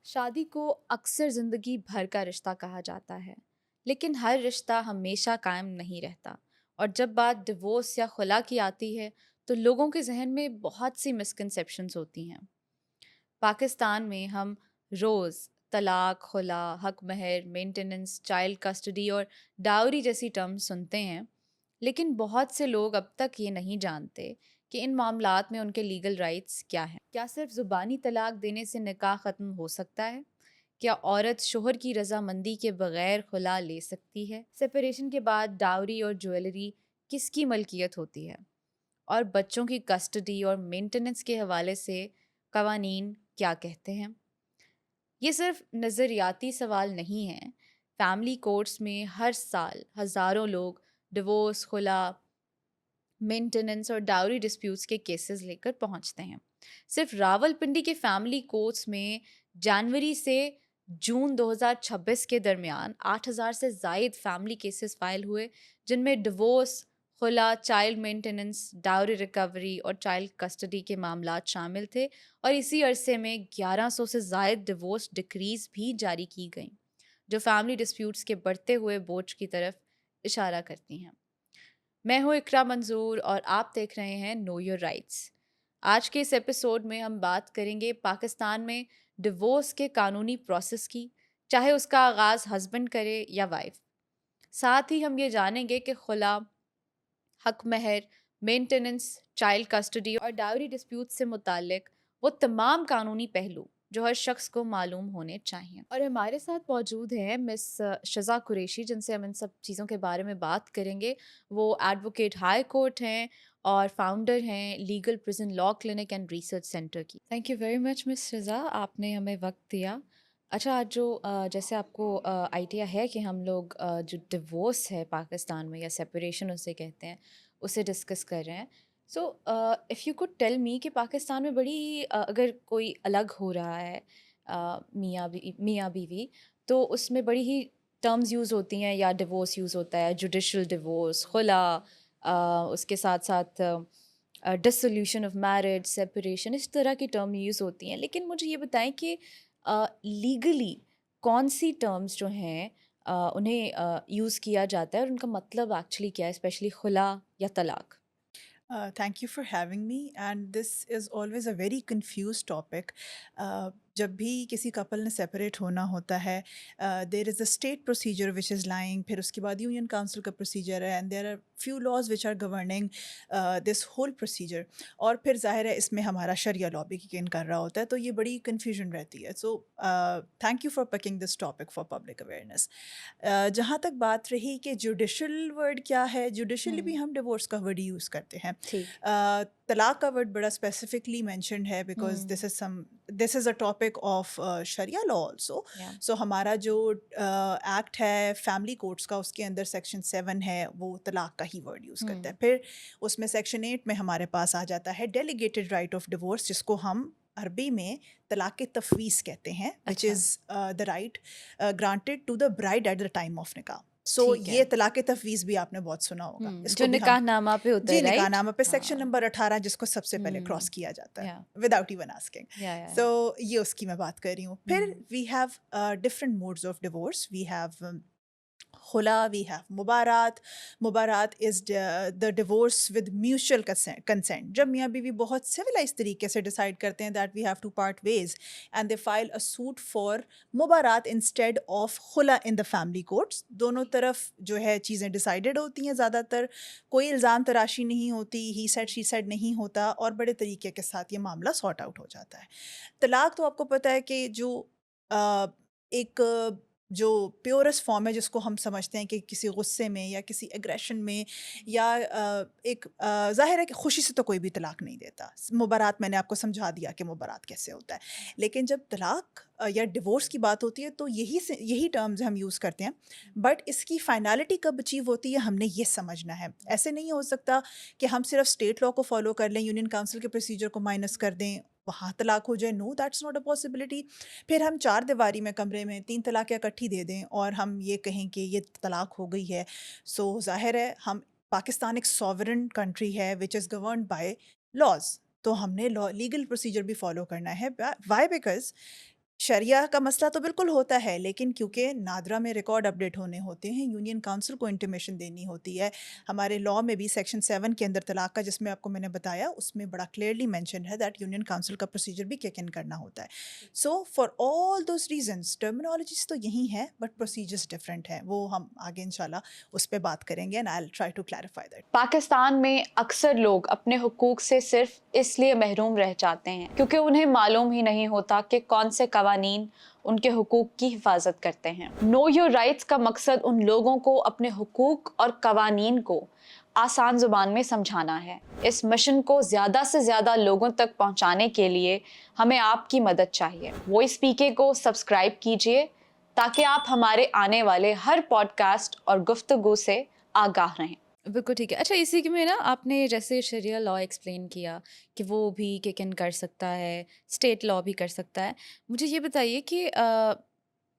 شادی کو اکثر زندگی بھر کا رشتہ کہا جاتا ہے، لیکن ہر رشتہ ہمیشہ قائم نہیں رہتا، اور جب بات ڈیورس یا خلا کی آتی ہے تو لوگوں کے ذہن میں بہت سی مسکنسیپشنز ہوتی ہیں۔ پاکستان میں ہم روز طلاق، خلا، حق مہر، مینٹیننس، چائلڈ کسٹڈی اور ڈاوری جیسی ٹرمز سنتے ہیں، لیکن بہت سے لوگ اب تک یہ نہیں جانتے کہ ان معاملات میں ان کے لیگل رائٹس کیا ہیں۔ کیا صرف زبانی طلاق دینے سے نکاح ختم ہو سکتا ہے؟ کیا عورت شوہر کی رضامندی کے بغیر خلا لے سکتی ہے؟ سپریشن کے بعد ڈاوری اور جویلری کس کی ملکیت ہوتی ہے؟ اور بچوں کی کسٹڈی اور مینٹیننس کے حوالے سے قوانین کیا کہتے ہیں؟ یہ صرف نظریاتی سوال نہیں ہیں۔ فیملی کورٹس میں ہر سال ہزاروں لوگ ڈیورس، خلا، مینٹیننس اور ڈاوری ڈسپیوٹس کے کیسز لے کر پہنچتے ہیں۔ صرف راول پنڈی کے فیملی کورٹس میں جنوری سے جون 2026 کے درمیان 8,000 سے زائد فیملی کیسز فائل ہوئے، جن میں ڈیورس، خلا، چائلڈ مینٹیننس، ڈاوری ریکوری اور چائلڈ کسٹڈی کے معاملات شامل تھے، اور اسی عرصے میں 1100 سے زائد ڈیورس ڈکریز بھی جاری کی گئیں، جو فیملی ڈسپیوٹس کے بڑھتے ہوئے بوجھ کی طرف اشارہ کرتی ہیں۔ میں ہوں اقرا منظور اور آپ دیکھ رہے ہیں نو یور رائٹس۔ آج کے اس ایپیسوڈ میں ہم بات کریں گے پاکستان میں ڈیورس کے قانونی پروسیس کی، چاہے اس کا آغاز ہسبینڈ کرے یا وائف۔ ساتھ ہی ہم یہ جانیں گے کہ خلا، حق مہر، مینٹیننس، چائلڈ کسٹڈی اور ڈاوری ڈسپیوٹ سے متعلق وہ تمام قانونی پہلو جو ہر شخص کو معلوم ہونے چاہئیں۔ اور ہمارے ساتھ موجود ہیں مس شزا قریشی، جن سے ہم ان سب چیزوں کے بارے میں بات کریں گے۔ وہ ایڈوکیٹ ہائی کورٹ ہیں اور فاؤنڈر ہیں legal person law clinic and research centre کی۔ تھینک یو ویری مچ مس شزا، آپ نے ہمیں وقت دیا۔ اچھا، آج جو جیسے آپ کو آئیڈیا ہے کہ ہم لوگ جو ڈیورس ہے پاکستان میں یا سیپریشن اسے کہتے ہیں، اسے ڈسکس کر رہے ہیں۔ So if you could tell me کہ پاکستان میں بڑی اگر کوئی الگ ہو رہا ہے میاں بیوی، تو اس میں بڑی ہی ٹرمز یوز ہوتی ہیں، یا ڈیورس یوز ہوتا ہے، جوڈیشل ڈیورس، خلا، اس کے ساتھ ساتھ ڈسولیوشن آف میرج، سیپریشن، اس طرح کی ٹرم یوز ہوتی ہیں۔ لیکن مجھے یہ بتائیں کہ لیگلی کون سی ٹرمز جو ہیں انہیں یوز کیا جاتا ہے، اور ان کا مطلب ایکچولی کیا ہے، اسپیشلی خلا یا طلاق؟ Thank you for having me, and this is always a very confused topic. جب بھی کسی کپل نے سیپریٹ ہونا ہوتا ہے، there is a state procedure which is lying, پھر اس کے بعد یونین کاؤنسل کا پروسیجر ہے، and there are few laws which are governing this whole procedure, اور پھر ظاہر ہے اس میں ہمارا شریعہ لا بھی کیک ان کر رہا ہوتا ہے، تو یہ بڑی کنفیوژن رہتی ہے۔ So thank you for picking this topic for public awareness. جہاں تک بات رہی کہ جوڈیشل ورڈ کیا ہے، جوڈیشلی بھی ہم ڈیورس کا ورڈ یوز کرتے ہیں۔ ٹھیک۔ طلاق کا ورڈ بڑا اسپیسیفکلی مینشنڈ ہے، because this is a topic of Sharia law also. So ہمارا جو ایکٹ ہے فیملی کورٹس کا، اس کے اندر سیکشن 7 ہے، وہ طلاق کا ہی ورڈ یوز کرتا ہے۔ پھر اس میں سیکشن 8 میں ہمارے پاس آ جاتا ہے ڈیلیگیٹڈ رائٹ آف ڈیورس، جس کو ہم عربی میں طلاق تفویض کہتے ہیں، which is the right granted to the bride at the time of nikah. So یہ طلاق تفویض بھی آپ نے بہت سنا ہوگا، اس کو جو بھی ہم نکاح نامہ پہ ہوتا جی ہے، نکاح رائٹ؟ نامہ پہ سیکشن نمبر 18 جس کو سب سے پہلے کراس کیا جاتا ہے وداؤٹ ایون آسکنگ۔ سو یہ اس کی میں بات کر رہی ہوں۔ پھر we have different modes of divorce. We have khula, we have mubarat. Mubarat is the divorce with mutual consent, جب میاں بیوی بہت سویلائز طریقے سے ڈیسائڈ کرتے ہیں that we have to part ways, and they file a suit for mubarat instead of khula in the family courts. دونوں طرف جو ہے چیزیں ڈیسائیڈڈ ہوتی ہیں، زیادہ تر کوئی الزام تراشی نہیں ہوتی، ہی سیڈ شی سیڈ نہیں ہوتا، اور بڑے طریقے کے ساتھ یہ معاملہ سارٹ آؤٹ ہو جاتا ہے۔ طلاق تو آپ کو پتہ ہے کہ جو ایک جو پیورسٹ فارم ہے، جس کو ہم سمجھتے ہیں کہ کسی غصے میں یا کسی ایگریشن میں، یا ایک ظاہر ہے کہ خوشی سے تو کوئی بھی طلاق نہیں دیتا۔ مبارات میں نے آپ کو سمجھا دیا کہ مبارات کیسے ہوتا ہے، لیکن جب طلاق یا ڈیورس کی بات ہوتی ہے تو یہی ٹرمز ہم یوز کرتے ہیں، بٹ اس کی فائنالٹی کب اچیو ہوتی ہے ہم نے یہ سمجھنا ہے۔ ایسے نہیں ہو سکتا کہ ہم صرف اسٹیٹ لا کو فالو کر لیں، یونین کاؤنسل کے پروسیجر کو مائنس کر دیں، وہاں طلاق ہو جائے۔ نو، دیٹس ناٹ اے پاسبلٹی۔ پھر ہم 4 دیواری میں کمرے میں 3 طلاقیں اکٹھی دے دیں اور ہم یہ کہیں کہ یہ طلاق ہو گئی ہے۔ سو ظاہر ہے ہم پاکستان ایک سوورن کنٹری ہے وچ از گورنڈ بائی لاز، تو ہم نے لیگل پروسیجر بھی فالو کرنا ہے۔ وائی؟ بیکاز شریعہ کا مسئلہ تو بالکل ہوتا ہے، لیکن کیونکہ نادرا میں ریکارڈ اپڈیٹ ہونے ہوتے ہیں، یونین کاؤنسل کو انٹیمیشن دینی ہوتی ہے. ہمارے لاء میں بھی سیکشن 7 کے اندر طلاق کا، جس میں آپ کو میں نے بتایا، اس میں بڑا کلیئرلی مینشن ہے دیٹ یونین کاؤنسل کا پروسیجر بھی کک ان کرنا ہوتا ہے. So for all those reasons terminologies تو یہی ہیں بٹ پروسیجرز ڈفرینٹ ہیں. وہ ہم آگے انشاءاللہ اس پہ بات کریں گے، and I will try to clarify that. Pakistan میں اکثر لوگ اپنے حقوق سے صرف اس لیے محروم رہ جاتے ہیں کیونکہ انہیں معلوم ہی نہیں ہوتا کہ کون سے قوانین ان کے حقوق کی حفاظت کرتے ہیں. نو یور رائٹس کا مقصد ان لوگوں کو اپنے حقوق اور قوانین کو آسان زبان میں سمجھانا ہے. اس مشن کو زیادہ سے زیادہ لوگوں تک پہنچانے کے لیے ہمیں آپ کی مدد چاہیے. وائس پی کے کو سبسکرائب کیجیے تاکہ آپ ہمارے آنے والے ہر پوڈ کاسٹ اور گفتگو سے آگاہ رہیں. بالکل ٹھیک ہے. اچھا، اسی میں نا آپ نے جیسے شریعہ لاء ایکسپلین کیا کہ وہ بھی کک ان کر سکتا ہے، اسٹیٹ لاء بھی کر سکتا ہے. مجھے یہ بتائیے کہ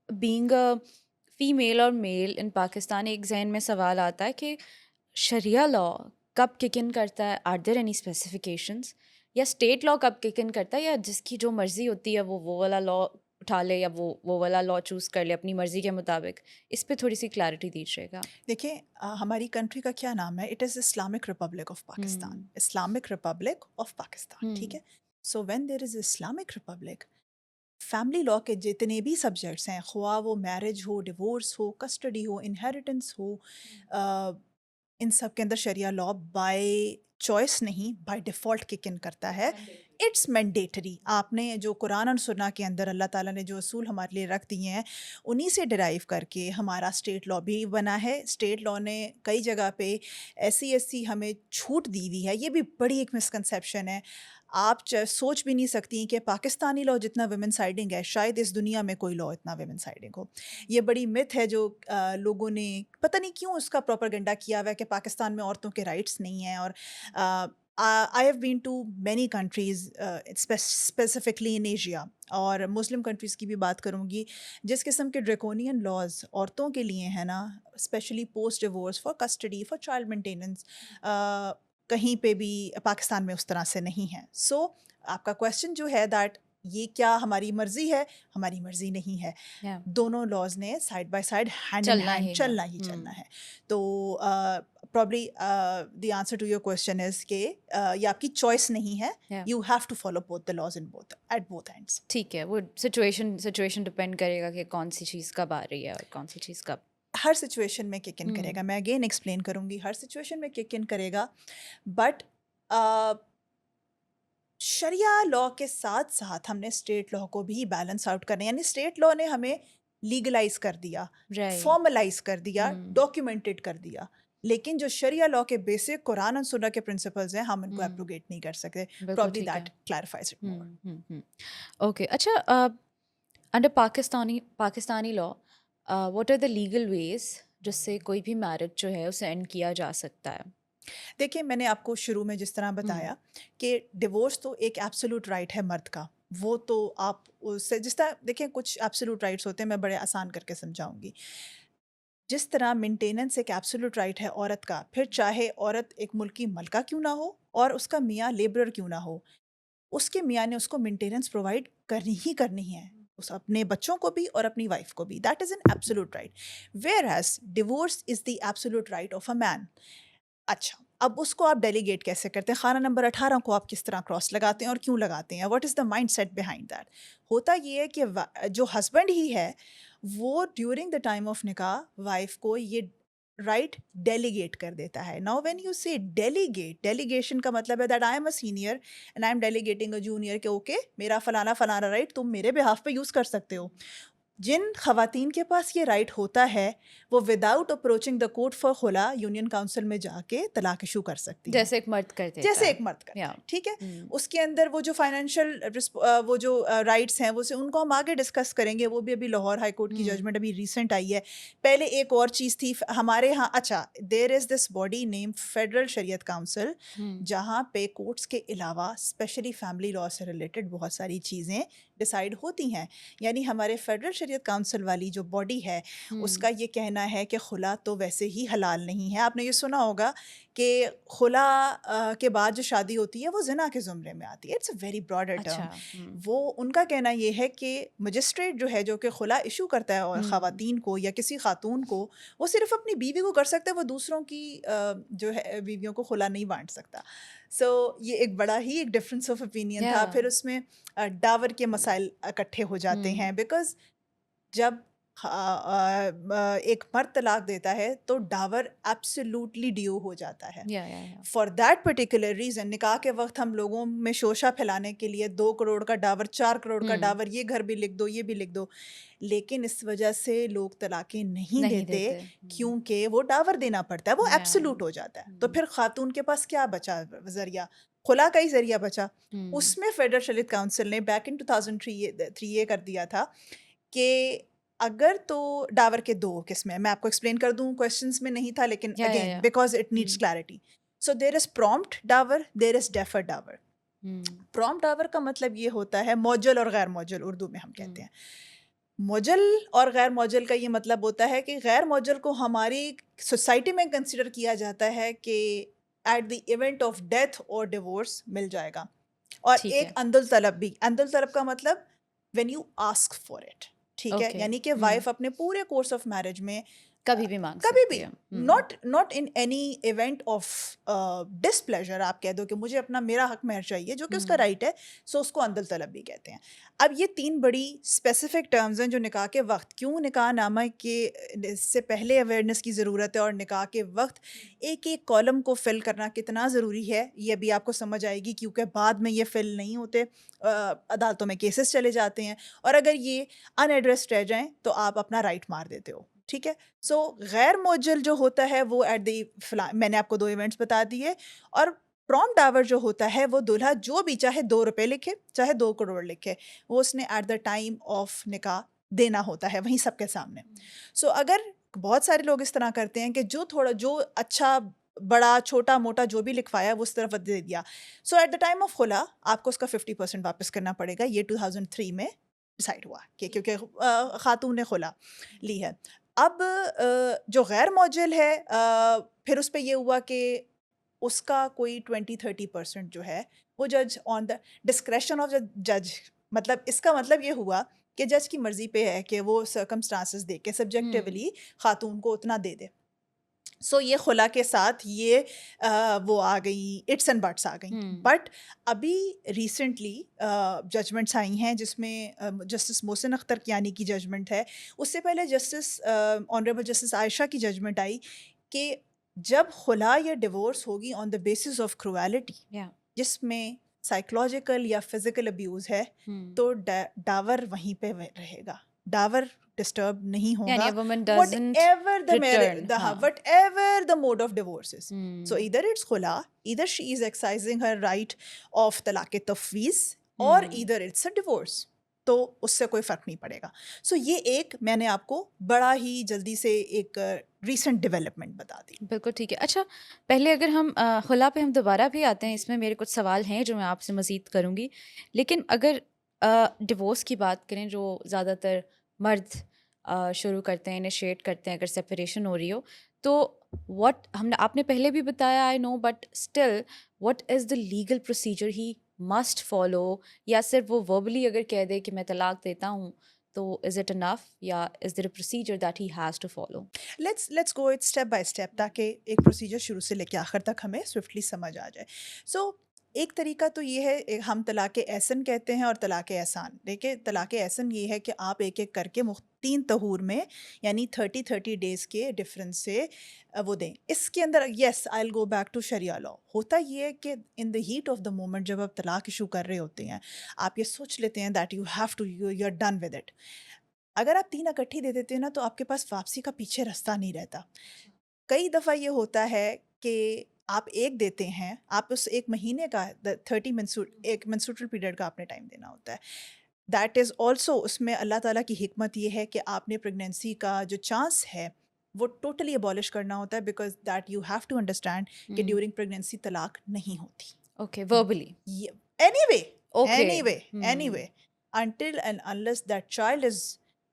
بینگ فیمیل اور میل ان پاکستان، ایک ذہن میں سوال آتا ہے کہ شریعہ لاء کب کک ان کرتا ہے؟ Are there any specifications? یا اسٹیٹ لاء کب کک ان کرتا ہے، یا جس کی جو مرضی ہوتی ہے وہ والا لاء اٹھا لے یا وہ والا لاء چوز کر لے اپنی مرضی کے مطابق؟ اس پہ تھوڑی سی کلیئرٹی دیجیے گا. دیکھیں، ہماری کنٹری کا کیا نام ہے؟ It is Islamic Republic of Pakistan. Islamic Republic of Pakistan, ٹھیک ہے. So when there is Islamic Republic, family law کے جتنے بھی سبجیکٹس ہیں، خواہ وہ میرج ہو، ڈیورس ہو، کسٹڈی ہو، انہیریٹنس ہو، ان سب کے اندر شریعہ لاء بائی چوائس نہیں، بائی ڈیفالٹ کک ان کرتا ہے. It's mandatory. آپ نے جو قرآن اور سنہ کے اندر اللہ تعالیٰ نے جو اصول ہمارے لیے رکھ دیے ہیں، انہی سے ڈرائیو کر کے ہمارا اسٹیٹ لاء بھی بنا ہے. اسٹیٹ لاء نے کئی جگہ پہ ایسی ہمیں چھوٹ دی ہوئی ہے. یہ بھی بڑی ایک مسکنسیپشن ہے. آپ سوچ بھی نہیں سکتی کہ پاکستانی لاء جتنا ویمن سائڈنگ ہے، شاید اس دنیا میں کوئی لاء اتنا ویمن سائڈنگ ہو. یہ بڑی مت ہے جو لوگوں نے پتہ نہیں کیوں اس کا پروپیگنڈا کیا ہوا ہے کہ پاکستان میں عورتوں کے رائٹس نہیں ہیں. اور I have been to many countries, specifically in Asia, اور مسلم کنٹریز کی بھی بات کروں گی. جس قسم کے ڈریکونین لاز عورتوں کے لیے ہیں نا، specially post divorce, for custody, for child maintenance, کہیں پہ بھی پاکستان میں اس طرح سے نہیں ہے. سو آپ کا کویشچن جو ہے دیٹ یہ کیا ہماری مرضی ہے؟ ہماری مرضی نہیں ہے. دونوں لاز نے side by side, hand in hand چلنا ہے. تو probably the answer to your question is کہ یہ آپ کی چوائس نہیں ہے. You have to follow both the laws at both ends. ٹھیک ہے. وہ سچویشن ڈپینڈ کرے گا کہ کون سی چیز کب آ رہی ہے اور کون سی چیز کب. ہر سچویشن میں کک ان کرے گا. میں اگین ایکسپلین کروں گی. ہر سچویشن میں کک ان کرے گا. بٹ شریعہ لاء کے ساتھ ساتھ ہم نے اسٹیٹ لاء کو بھی بیلنس آؤٹ کرنا ہے. یعنی اسٹیٹ لاء نے ہمیں لیگلائز کر دیا، فارملائز کر دیا، ڈاکیومنٹڈ کر دیا. لیکن جو شریعہ لاء کے بیسک قرآن اور سنہ کے پرنسپلز ہیں، ہم ان کو ایپروگیٹ نہیں کر سکتے. Probably that clarifies it more. Okay. اچھا، under Pakistani law what are the legal ways جس سے کوئی بھی میرج جو ہے اسے اینڈ کیا جا سکتا ہے؟ دیکھیں، میں نے آپ کو شروع میں جس طرح بتایا کہ ڈیورس تو ایک ایبسولوٹ رائٹ ہے مرد کا. وہ تو آپ اس سے جس طرح دیکھیں، کچھ ایبسولوٹ رائٹس ہوتے ہیں، میں بڑے آسان کر کے سمجھاؤں گی. جس طرح مینٹیننس ایک ایبسولوٹ رائٹ ہے عورت کا، پھر چاہے عورت ایک ملک کی ملکہ کیوں نہ ہو اور اس کا میاں لیبرر کیوں نہ ہو، اس کے میاں نے اس کو مینٹیننس پرووائڈ کرنی ہے، اس اپنے بچوں کو بھی اور اپنی وائف کو بھی. That is an absolute right. Whereas divorce is the absolute right of a man. اچھا، اب اس کو آپ ڈیلیگیٹ کیسے کرتے ہیں؟ خانہ نمبر 18 کو آپ کس طرح کراس لگاتے ہیں اور کیوں لگاتے ہیں؟ What is the mind set behind that? ہوتا یہ ہے کہ جو ہسبینڈ ہی ہے وہ ڈیورنگ دا ٹائم آف نکاح وائف کو یہ رائٹ ڈیلیگیٹ کر دیتا ہے. Now when you say delegation کا مطلب ہے that I am a senior and I am delegating a junior کہ اوکے، میرا فلانا رائٹ تم میرے بہاف پہ یوز کر سکتے ہو. جن خواتین کے پاس یہ رائٹ ہوتا ہے وہ without approaching the court for خلا یونین کاؤنسل میں جا کے طلاق ایشو کر سکتی ہے، جیسے ایک مرد کرتے ہیں. ٹھیک ہے. اس کے اندر وہ جو فائنینشیل وہ جو رائٹس ہیں وہ سے ان کو ہم آگے ڈسکس کریں گے. وہ بھی ابھی لاہور ہائی کورٹ کی ججمنٹ ابھی ریسنٹ آئی ہے. پہلے ایک اور چیز تھی ہمارے ہاں. اچھا، دیر is this body name federal شریعت کاؤنسل، جہاں پہ کورٹس کے علاوہ اسپیشلی فیملی لاء سے ریلیٹڈ بہت ساری چیزیں ڈیسائیڈ ہوتی ہیں. یعنی ہمارے فیڈرل شریعت کاؤنسل والی جو باڈی ہے اس کا یہ کہنا ہے کہ خلا تو ویسے ہی حلال نہیں ہے. آپ نے یہ سنا ہوگا کہ خلا کے بعد جو شادی ہوتی ہے وہ زنا کے زمرے میں آتی ہے. It's a very broader term. وہ ان کا کہنا یہ ہے کہ مجسٹریٹ جو ہے جو کہ خلا ایشو کرتا ہے اور خواتین کو یا کسی خاتون کو, وہ صرف اپنی بیوی کو کر سکتا ہے, وہ دوسروں کی جو ہے بیویوں کو خلا نہیں بانٹ سکتا. سو یہ ایک بڑا ہی ایک ڈفرینس آف اوپینین تھا. پھر اس میں ڈاور کے مسائل اکٹھے ہو جاتے ہیں, بیکاز جب ایک مرد طلاق دیتا ہے تو ڈاور ایبسلیوٹلی ڈیو ہو جاتا ہے. فار دیٹ پرٹیکولر ریزن نکاح کے وقت ہم لوگوں میں شوشہ پھیلانے کے لیے 2 کروڑ کا ڈاور, 4 کروڑ کا ڈاور, یہ گھر بھی لکھ دو, یہ بھی لکھ دو. لیکن اس وجہ سے لوگ طلاقیں نہیں دیتے کیونکہ وہ ڈاور دینا پڑتا ہے, وہ ایبسلیوٹ ہو جاتا ہے. تو پھر خاتون کے پاس کیا بچا ذریعہ؟ خلا کا ہی ذریعہ بچا. اس میں فیڈرل شریعت کاؤنسل نے بیک ان 2003 یہ کر دیا تھا کہ اگر تو ڈاور کے 2 قسمیں, میں آپ کو ایکسپلین کر دوں, کوشچنس میں نہیں تھا لیکن again because it needs clarity. So there is prompt dower, there is deferred dower. Prompt dower کا مطلب یہ ہوتا ہے موجل اور غیر موجل, اردو میں ہم کہتے ہیں. موجل اور غیر موجل کا یہ مطلب ہوتا ہے کہ غیر موجل کو ہماری سوسائٹی میں کنسیڈر کیا جاتا ہے کہ at the event of death اور ڈیورس مل جائے گا. اور ایک اندل طلب بھی, اندل طلب کا مطلب when you ask for it, ٹھیک ہے, یعنی کہ وائف اپنے پورے کورس آف میرج میں کبھی بھی مانگ کبھی بھی, not in any event of displeasure آپ کہہ دو کہ مجھے اپنا میرا حق مہر چاہیے, جو کہ اس کا رائٹ ہے. سو اس کو اندل طلب بھی کہتے ہیں. اب یہ 3 بڑی اسپیسیفک ٹرمز ہیں جو نکاح کے وقت, کیوں نکاح نامہ کے اس سے پہلے اویئرنیس کی ضرورت ہے اور نکاح کے وقت ایک ایک کالم کو فل کرنا کتنا ضروری ہے, یہ بھی آپ کو سمجھ آئے گی. کیونکہ بعد میں یہ فل نہیں ہوتے, عدالتوں میں کیسز چلے جاتے ہیں, اور اگر یہ ان ایڈریسڈ رہ جائیں تو آپ اپنا رائٹ مار دیتے ہو, ٹھیک ہے. سو غیر موجل جو ہوتا ہے وہ ایٹ دی میں نے آپ کو 2 ایونٹس بتا دیے, اور پرومپٹ ڈاور جو ہوتا ہے وہ دولہا جو بھی چاہے 2 روپے لکھے چاہے 2 کروڑ لکھے, وہ اس نے ایٹ دا ٹائم آف نکاح دینا ہوتا ہے وہیں سب کے سامنے. سو اگر بہت سارے لوگ اس طرح کرتے ہیں کہ جو اچھا بڑا چھوٹا موٹا جو بھی لکھوایا وہ اس طرف دے دیا. So at the time of خلا آپ کو اس کا 50% واپس کرنا پڑے گا. یہ 2003 میں ڈیسائیڈ ہوا کہ کیونکہ خاتون نے خلا لی ہے. اب جو غیر موجل ہے پھر اس پہ یہ ہوا کہ اس کا کوئی 20-30% جو ہے وہ جج آن دا ڈسکریشن آف دا جج. مطلب اس کا مطلب یہ ہوا کہ جج کی مرضی پہ ہے کہ وہ سرکمسٹانسز دیکھ کے سبجیکٹیولی خاتون کو اتنا دے دے. سو یہ خلا کے ساتھ یہ وہ آ گئی اٹس اینڈ بٹس آ گئیں. بٹ ابھی ریسنٹلی ججمنٹس آئی ہیں جس میں جسٹس محسن اختر کیانی کی ججمنٹ ہے. اس سے پہلے جسٹس آنریبل جسٹس عائشہ کی ججمنٹ آئی کہ جب خلا یا ڈیورس ہوگی آن دا بیسس آف کرویلٹی, جس میں سائیکولوجیکل یا فزیکل ابیوز ہے, تو ڈاور وہیں پہ رہے گا, ڈاور ڈسٹرب نہیں ہوگا whatever the mode of divorce is. So either it's khula, either she is exercising her right of طلاق تفویض, or either it's a divorce. تو اس سے کوئی فرق نہیں پڑے گا. سو یہ ایک میں نے آپ کو بڑا ہی جلدی سے ایک ریسنٹ ڈیولپمنٹ بتا دی. بالکل ٹھیک ہے. اچھا پہلے اگر ہم خلا پہ ہم دوبارہ بھی آتے ہیں, اس میں میرے کچھ سوال ہیں جو میں آپ سے مزید کروں گی. لیکن اگر ڈیورس کی بات کریں جو زیادہ تر مرد شروع کرتے ہیں, انیشیٹ کرتے ہیں اگر سپریشن ہو رہی ہو, تو آپ نے پہلے بھی بتایا I know, but still what is the legal procedure he must follow, یا صرف وہ وربلی اگر کہہ دے کہ میں طلاق دیتا ہوں تو از اٹ انف, یا is there a procedure that he has to follow? Let's go it step by step تاکہ ایک پروسیجر شروع سے لے کے آخر تک ہمیں سوئفٹلی سمجھ آ جائے. سو ایک طریقہ تو یہ ہے, ہم طلاق احسن کہتے ہیں اور طلاق احسان. دیکھیں طلاق احسن یہ ہے کہ آپ ایک ایک کر کے 3 طہور میں یعنی 30 ڈیز کے ڈفرینس سے وہ دیں. اس کے اندر یس آئی ول گو بیک ٹو شریعہ لا. ہوتا یہ ہے کہ in the heat of the moment جب آپ طلاق ایشو کر رہے ہوتے ہیں, آپ یہ سوچ لیتے ہیں that you have to you are done with it. اگر آپ 3 اکٹھی دے دیتے ہیں نا تو آپ کے پاس واپسی کا پیچھے رستہ نہیں رہتا. کئی دفعہ یہ ہوتا ہے کہ آپ ایک دیتے ہیں, آپ اس 1 مہینے کا 30 ایک منسوٹرل پیریڈ کا آپ نے ٹائم دینا ہوتا ہے. دیٹ از آلسو اس میں اللہ تعالیٰ کی حکمت یہ ہے کہ آپ نے پریگنینسی کا جو چانس ہے وہ ٹوٹلی ابالش کرنا ہوتا ہے, because that you have to understand کہ ڈیورنگ پریگنینسی طلاق نہیں ہوتی. Okay verbally any way until and unless that child is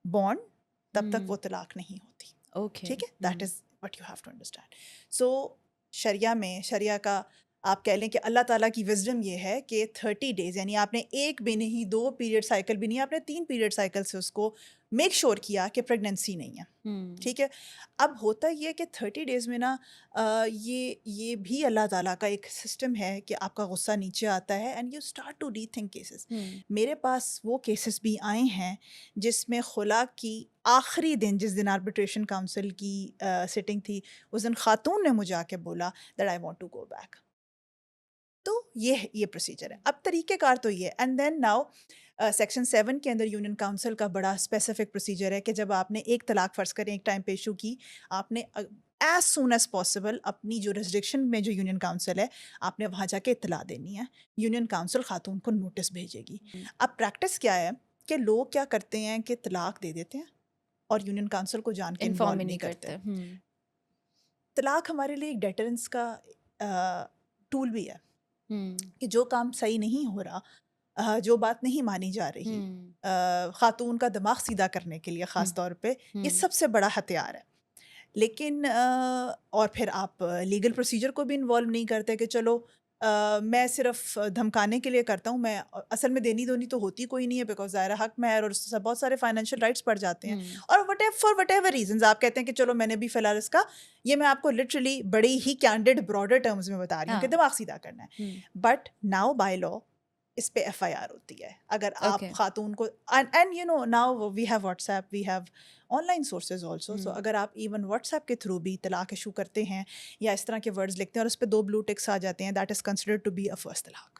born, تب تک وہ طلاق نہیں ہوتی. ٹھیک ہے, that is what you have to understand. So Sharia کا آپ کہہ لیں کہ اللہ تعالیٰ کی وزڈم یہ ہے کہ 30 days, یعنی آپ نے ایک بھی نہیں, 2 پیریڈ سائیکل بھی نہیں, آپ نے 3 پیریڈ سائیکل سے اس کو میک شور کیا کہ پریگننسی نہیں ہے. ٹھیک ہے, اب ہوتا یہ کہ 30 days میں نا یہ بھی اللہ تعالیٰ کا ایک سسٹم ہے کہ آپ کا غصہ نیچے آتا ہے and you start to rethink cases. میرے پاس وہ کیسز بھی آئے ہیں جس میں خلا کی آخری دن, جس دن آربیٹریشن کاؤنسل کی سٹنگ تھی, اس دن خاتون نے مجھے آ کے بولا that I want to go back. تو یہ پروسیجر ہے. اب طریقہ کار تو یہ, اینڈ دین ناؤ سیکشن 7 کے اندر یونین کاؤنسل کا بڑا اسپیسیفک پروسیجر ہے کہ جب آپ نے ایک طلاق فرض کریں ایک ٹائم پہ ایشو کی, آپ نے ایز سون ایز پاسبل اپنی جورسڈکشن میں جو یونین کاؤنسل ہے آپ نے وہاں جا کے اطلاع دینی ہے. یونین کاؤنسل خاتون کو نوٹس بھیجے گی. اب پریکٹس کیا ہے کہ لوگ کیا کرتے ہیں کہ طلاق دے دیتے ہیں اور یونین کاؤنسل کو جان کے انفارم نہیں کرتے. طلاق ہمارے لیے ایک ڈیٹرنس کا ٹول بھی ہے کہ جو کام صحیح نہیں ہو رہا, جو بات نہیں مانی جا رہی, خاتون کا دماغ سیدھا کرنے کے لیے خاص طور پہ یہ سب سے بڑا ہتھیار ہے. لیکن اور پھر آپ لیگل پروسیجر کو بھی انوالو نہیں کرتے کہ چلو میں صرف دھمکانے کے لیے کرتا ہوں, میں اصل میں دینی دونی تو ہوتی کوئی نہیں ہے, بیکاز ظاہر حق میں اور اس سے بہت سارے فائنینشیل رائٹس پڑ جاتے ہیں, اور فار وٹ ایور ریزنز آپ کہتے ہیں کہ چلو میں نے بھی فی الحال اس کا, یہ میں آپ کو لٹرلی بڑی ہی کینڈیڈ براڈر ٹرمز میں بتا رہی ہوں کہ دماغ سیدھا کرنا ہے. بٹ ناؤ بائی لا اس پہ ایف آئی آر ہوتی ہے اگر آپ خاتون کو, and you know now we have WhatsApp, we have online sources also. So اگر آپ ایون واٹس ایپ کے تھرو بھی طلاق ایشو کرتے ہیں یا اس طرح کے ورڈز لکھتے ہیں اور اس پہ 2 بلو ٹکس آ جاتے ہیں, that is considered to be a first طلاق.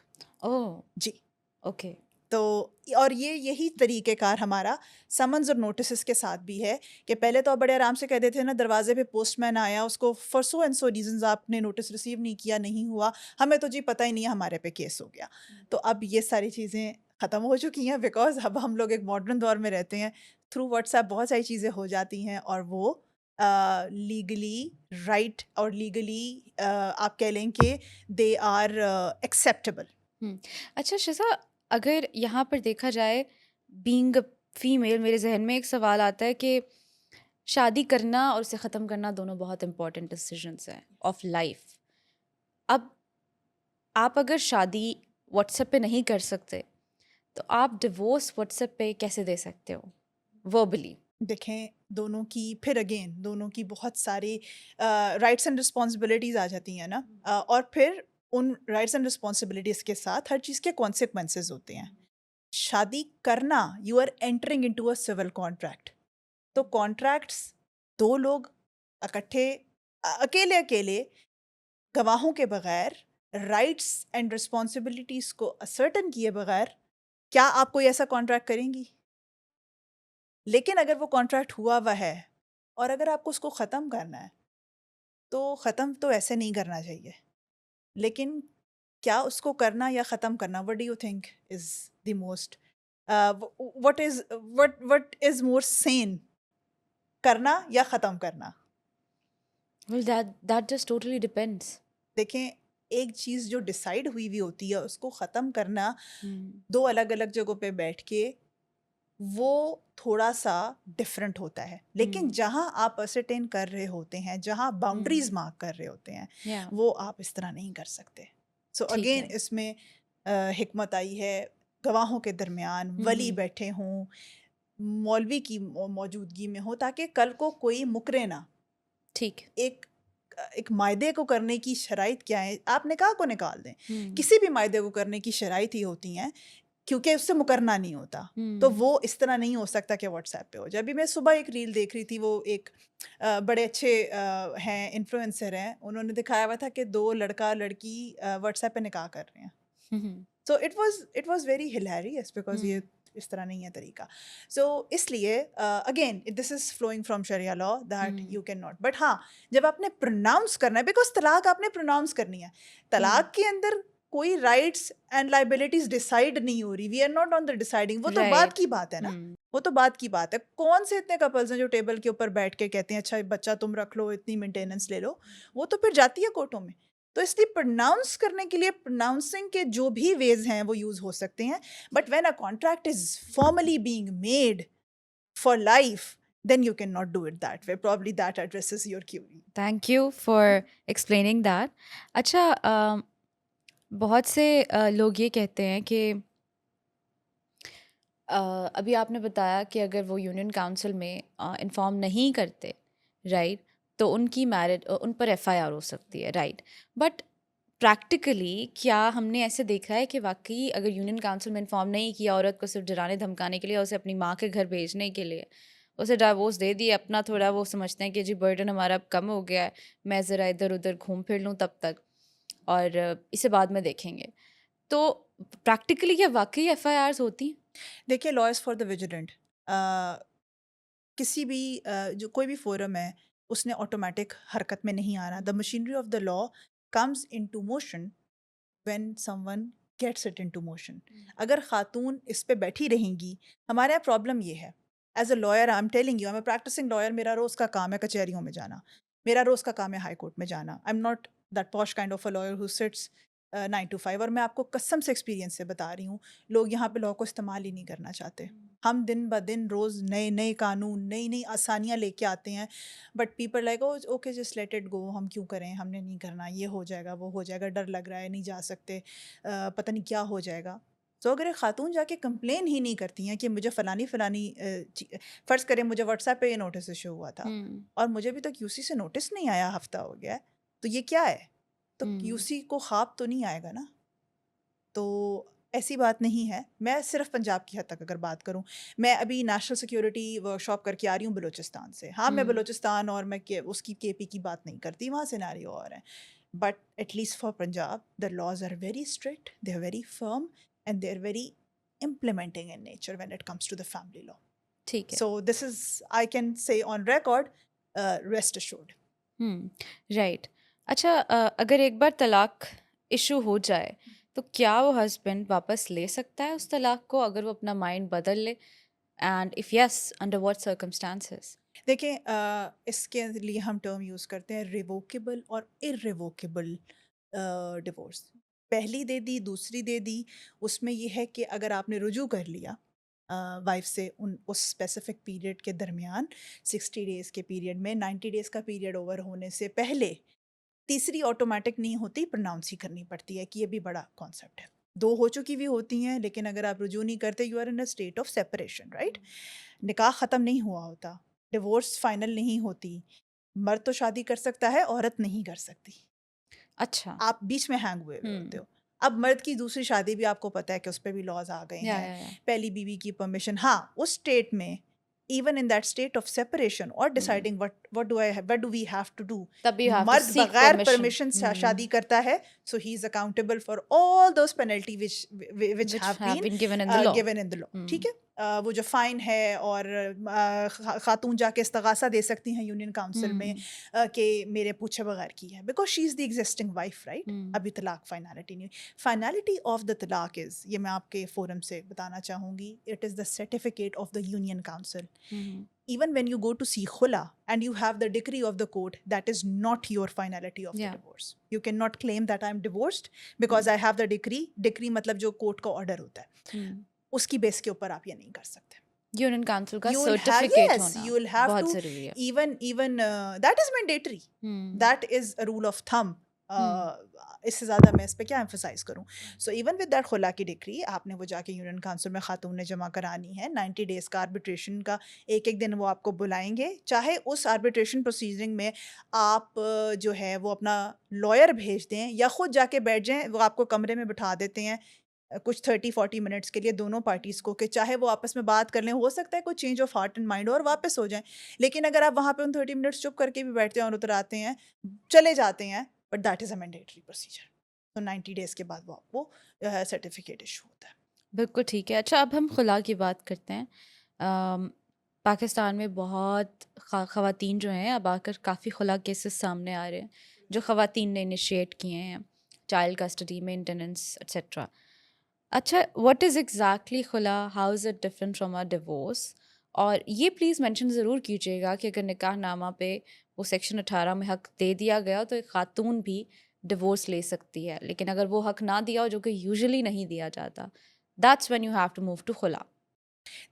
جی اوکے. تو اور یہی طریقہ کار ہمارا سمنز اور نوٹسز کے ساتھ بھی ہے کہ پہلے تو آپ بڑے آرام سے کہہ دیتے تھے نا, دروازے پہ پوسٹ مین آیا, اس کو for so and so reasons آپ نے نوٹس ریسیو نہیں کیا, نہیں ہوا, ہمیں تو جی پتہ ہی نہیں ہے, ہمارے پہ کیس ہو گیا. تو اب یہ ساری چیزیں ختم ہو چکی ہیں بیکاز اب ہم لوگ ایک ماڈرن دور میں رہتے ہیں. تھرو واٹس ایپ بہت ساری چیزیں ہو جاتی ہیں اور وہ لیگلی رائٹ اور لیگلی آپ کہہ لیں کہ دے آر ایکسیپٹیبل. اچھا شزا, اگر یہاں پر دیکھا جائے بینگ فیمیل, میرے ذہن میں ایک سوال آتا ہے کہ شادی کرنا اور اسے ختم کرنا دونوں بہت امپورٹنٹ ڈیسیجنس ہیں آف لائف. اب آپ اگر شادی واٹس ایپ پہ نہیں کر سکتے تو آپ ڈیورس واٹس ایپ پہ کیسے دے سکتے ہو وربلی؟ دیکھیں دونوں کی پھر اگین دونوں کی بہت ساری رائٹس اینڈ رسپانسبلٹیز آ جاتی ہیں نا, اور پھر ان رائٹس اینڈ رسپانسبلٹیز کے ساتھ ہر چیز کے کانسیکوینسز ہوتے ہیں. شادی کرنا, you are entering into a civil contract, تو کانٹریکٹس 2 لوگ اکٹھے اکیلے گواہوں کے بغیر رائٹس اینڈ رسپانسبلٹیز کو اسرٹن کیے بغیر کیا آپ کوئی ایسا کانٹریکٹ کریں گی؟ لیکن اگر وہ کانٹریکٹ ہوا ہوا ہے اور اگر آپ کو اس کو ختم کرنا ہے تو ختم تو ایسے نہیں کرنا چاہیے, لیکن کیا اس کو کرنا یا ختم کرنا, what do you think is the most what is more sane, کرنا یا ختم کرنا؟ Well, that just totally depends. دیکھیں ایک چیز جو ڈیسائیڈ ہوئی ہوتی ہے اس کو ختم کرنا 2 الگ الگ جگہوں پہ بیٹھ کے وہ تھوڑا سا ڈفرینٹ ہوتا ہے, لیکن جہاں آپ اسرٹین کر رہے ہوتے ہیں, جہاں باؤنڈریز مارک کر رہے ہوتے ہیں, وہ آپ اس طرح نہیں کر سکتے. سو اگین اس میں حکمت آئی ہے گواہوں کے درمیان, ولی بیٹھے ہوں, مولوی کی موجودگی میں ہو, تاکہ کل کو کوئی مکرے نہ. ٹھیک, ایک معاہدے کو کرنے کی شرائط کیا ہے, آپ نکاح کو نکال دیں, کسی بھی معاہدے کو کرنے کی شرائط ہی ہوتی ہیں کیونکہ اس سے مکرنا نہیں ہوتا. تو وہ اس طرح نہیں ہو سکتا کہ واٹس ایپ پہ ہو جائے. ابھی میں صبح ایک ریل دیکھ رہی تھی, وہ ایک بڑے اچھے ہیں انفلوئنسر ہیں, انہوں نے دکھایا ہوا تھا کہ 2 لڑکا لڑکی واٹس ایپ پہ نکاح کر رہے ہیں. So it was very hilarious because یہ اس طرح نہیں ہے طریقہ. سو اس لیے again this is flowing from Sharia law that you can not, but ہاں جب آپ نے پروناؤنس کرنا ہے, بیکاز طلاق آپ نے پروناؤنس کرنی ہے, طلاق کے اندر کوئی رائٹس اینڈ لائبلٹیز ڈیسائیڈ نہیں ہو رہی, we are not on the deciding. وہ تو بات کی بات ہے نا, وہ تو بات کی بات ہے. کون سے اتنے کپلز ہیں جو ٹیبل کے اوپر بیٹھ کے کہتے ہیں اچھا بچہ تم رکھ لو, اتنی مینٹیننس لے لو, وہ تو پھر جاتی ہے کورٹوں میں. تو اس لیے پروناؤنس کرنے کے لیے پروناؤنسنگ کے جو بھی ویز ہیں وہ یوز ہو سکتے ہیں, but when a contract is formally being made for life, then you cannot do it that way. Probably that addresses your query. Thank you for explaining that. اچھا, بہت سے لوگ یہ کہتے ہیں کہ ابھی آپ نے بتایا کہ اگر وہ یونین کاؤنسل میں انفارم نہیں کرتے, رائٹ, تو ان کی میرج, ان پر ایف آئی آر ہو سکتی ہے, رائٹ. بٹ پریکٹیکلی کیا ہم نے ایسے دیکھا ہے کہ واقعی اگر یونین کاؤنسل میں انفارم نہیں کیا عورت کو صرف ڈرانے دھمکانے کے لیے, اسے اپنی ماں کے گھر بھیجنے کے لیے, اسے ڈائیورس دے دیے, اپنا تھوڑا وہ سمجھتے ہیں کہ جی برڈن ہمارا اب کم ہو گیا ہے, میں ذرا ادھر ادھر گھوم پھر لوں تب تک, اور اسے بعد میں دیکھیں گے, تو پریکٹیکلی کیا واقعی ایف آئی آرز ہوتی ہیں؟ دیکھیے, لا از فار دا ویجیلنٹ. کسی بھی جو کوئی بھی فورم ہے اس نے آٹومیٹک حرکت میں نہیں آنا. The machinery of the law comes in to motion when someone gets it in to motion. اگر خاتون اس پہ بیٹھی رہیں گی, ہمارے یہاں پرابلم یہ ہے, as a lawyer I am telling you, I am a practising lawyer, میرا روز کا کام ہے کچہریوں میں جانا, میرا روز کا کام ہے ہائی کورٹ میں جانا. I am not that posh kind of a lawyer who sits 9 to 5. اور میں آپ کو قسم سے ایکسپیرینس سے بتا رہی ہوں, لوگ یہاں پہ لا کو استعمال ہی نہیں کرنا چاہتے. ہم دن بہ دن روز نئے نئے قانون, نئی نئی آسانیاں لے کے آتے ہیں, but people like okay just let it go, ہم کیوں کریں, ہم نے نہیں کرنا, یہ ہو جائے گا, وہ ہو جائے گا, ڈر لگ رہا ہے, نہیں جا سکتے, پتہ نہیں کیا ہو جائے گا. تو اگر ایک خاتون جا کے کمپلین ہی نہیں کرتی ہیں کہ مجھے فلانی فرض کریں مجھے واٹس ایپ پہ یہ نوٹس ایشو ہوا تھا اور مجھے ابھی تک یو سی سے نوٹس نہیں آیا, ہفتہ ہو گیا ہے, تو یہ کیا ہے, تو یو سی کو خواب تو نہیں آئے گا نا. تو ایسی بات نہیں ہے. میں صرف پنجاب کی حد تک اگر بات کروں, میں ابھی نیشنل سیکیورٹی ورک شاپ کر کے آ رہی ہوں بلوچستان سے. ہاں میں بلوچستان اور میں اس کی کے پی کی بات نہیں کرتی, وہاں سیناریو اور ہیں, but at least for Punjab the laws are very strict, they are very firm and they are very implementing in nature when it comes to the family law. ٹھیک ہے. So this is, I can say on record, rest assured. Right. اچھا, اگر ایک بار طلاق issue ہو جائے تو کیا وہ ہسبینڈ واپس لے سکتا ہے اس طلاق کو اگر وہ اپنا مائنڈ بدل لے, and if yes under what circumstances? دیکھیں, اس کے لیے ہم ٹرم یوز کرتے ہیں ریووکیبل اور ارریووکیبل ڈیورس. پہلی دے دی, دوسری دے دی, اس میں یہ ہے کہ اگر آپ نے رجوع کر لیا وائف سے اس اسپیسیفک پیریڈ کے درمیان, 60 days کے پیریڈ میں, 90 days کا پیریڈ اوور ہونے سے پہلے, تیسری آٹومیٹک نہیں ہوتی, پروناؤنس ہی کرنی پڑتی ہے, کہ یہ بھی بڑا کانسیپٹ ہے. 2 ہو چکی بھی ہوتی ہیں, لیکن اگر آپ رجوع نہیں کرتے, you are in a state of separation, right. نکاح ختم نہیں ہوا ہوتا, ڈیورس فائنل نہیں ہوتی. مرد تو شادی کر سکتا ہے, عورت نہیں کر سکتی. اچھا, آپ بیچ میں ہینگ ہوئے ہوتے ہو. اب مرد کی دوسری شادی بھی آپ کو پتہ ہے کہ اس پہ بھی لاز آ گئے ہیں. پہلی بیوی کی پرمیشن, ہاں اس اسٹیٹ میں, even in that state of separation اور deciding what do we have to do, مرد بغیر پرمیشن شادی کرتا ہے, so he is accountable for all those penalty which have been given in the law. ٹھیک ہے, وہ جو فائن ہے, اور خاتون جا کے استغاثہ دے سکتی ہیں یونین کاؤنسل میں کہ میرے پوچھے بغیر کی ہے, because she is the existing wife, right. ابھی طلاق فائنالٹی نہیں. فائنالٹی آف دا طلاق از, یہ میں آپ کے فورم سے بتانا چاہوں گی, it is the certificate of the union council. Even when you go to see khula and you have the decree of the court, that is not your finality of the divorce. You cannot claim that I am divorced because I have the decree. Decree matlab jo court ka order hota hai. Uski base ke upar aap ye nahi kar sakte. Union council کا certificate ہونا you will have بہت to, ضروری ہے. even that is mandatory. That is a rule of thumb. اس سے زیادہ میں اس پہ کیا ایمفسائز کروں. سو ایون ود دیٹ خلا کی ڈگری آپ نے وہ جا کے یونین کاؤنسل میں خاتون نے جمع کرانی ہے. 90 days کا آربیٹریشن کا ایک دن وہ آپ کو بلائیں گے, چاہے اس آربیٹریشن پروسیجرنگ میں آپ جو ہے وہ اپنا لائر بھیج دیں یا خود جا کے بیٹھ جائیں, وہ آپ کو کمرے میں بٹھا دیتے ہیں کچھ 30-40 منٹس کے لیے دونوں پارٹیز کو, کہ چاہے وہ آپس میں بات کر لیں, ہو سکتا ہے کوئی change of heart and mind اور واپس ہو جائیں. لیکن اگر آپ وہاں پہ ان 30 منٹس چپ کر کے بھی بیٹھتے ہیں اور اتر آتے ہیں, چلے جاتے ہیں, but that is a mandatory procedure. تو 90 days کے بعد وہ آپ کو سرٹیفکیٹ ایشو ہوتا ہے. بالکل ٹھیک ہے. اچھا, اب ہم خلا کی بات کرتے ہیں. پاکستان میں بہت خواتین جو ہیں اب آ کر کافی خلا کیسز سامنے آ رہے ہیں جو خواتین نے انیشیٹ کیے ہیں, چائلڈ کسٹڈی, مینٹیننس ایٹسیٹرا. اچھا, واٹ از ایگزیکٹلی خلا, how is it different from a divorce? اور یہ پلیز مینشن ضرور کیجیے گا کہ اگر نکاح نامہ پہ وہ سیکشن 18 میں حق دے دیا گیا تو ایک خاتون بھی ڈیورس لے سکتی ہے، لیکن اگر وہ حق نہ دیا ہو جو کہ یوزلی نہیں دیا جاتا، that's when you have to move to خلا.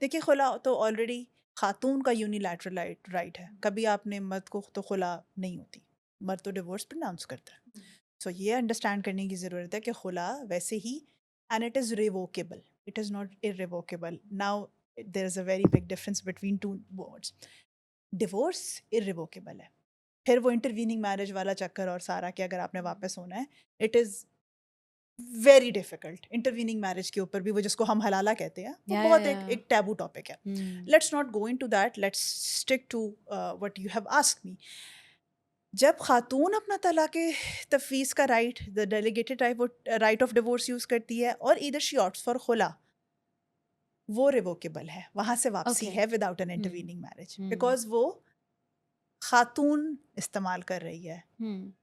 دیکھیے خلا تو آلریڈی خاتون کا یونیلیٹرل رائٹ ہے. کبھی آپ نے مرد کو تو خلا نہیں ہوتی، مرد تو ڈیورس پرناؤنس کرتا ہے. سو یہ انڈرسٹینڈ کرنے کی ضرورت ہے کہ خلا ویسے ہی and it is revocable, it is not irrevocable. Now there is a very big difference between two words. Divorce irrevocable ہے، پھر وہ انٹرویننگ میرج والا چکر اور سارا کہ اگر آپ نے واپس ہونا ہے، it is very difficult. Intervening marriage کے اوپر بھی وہ جس کو ہم حلالہ کہتے ہیں وہ بہت ایک ٹیبو ٹاپک ہے. Let's not go into that, let's stick to what you have asked me. جب خاتون اپنا طلاق تفویض کا right, the delegated right of divorce use کرتی ہے اور ایدر شی آپٹس فار خلا، وہ ریووکیبل ہے، وہاں سے واپسی ہے without an intervening marriage, because وہ خاتون استعمال کر رہی ہے،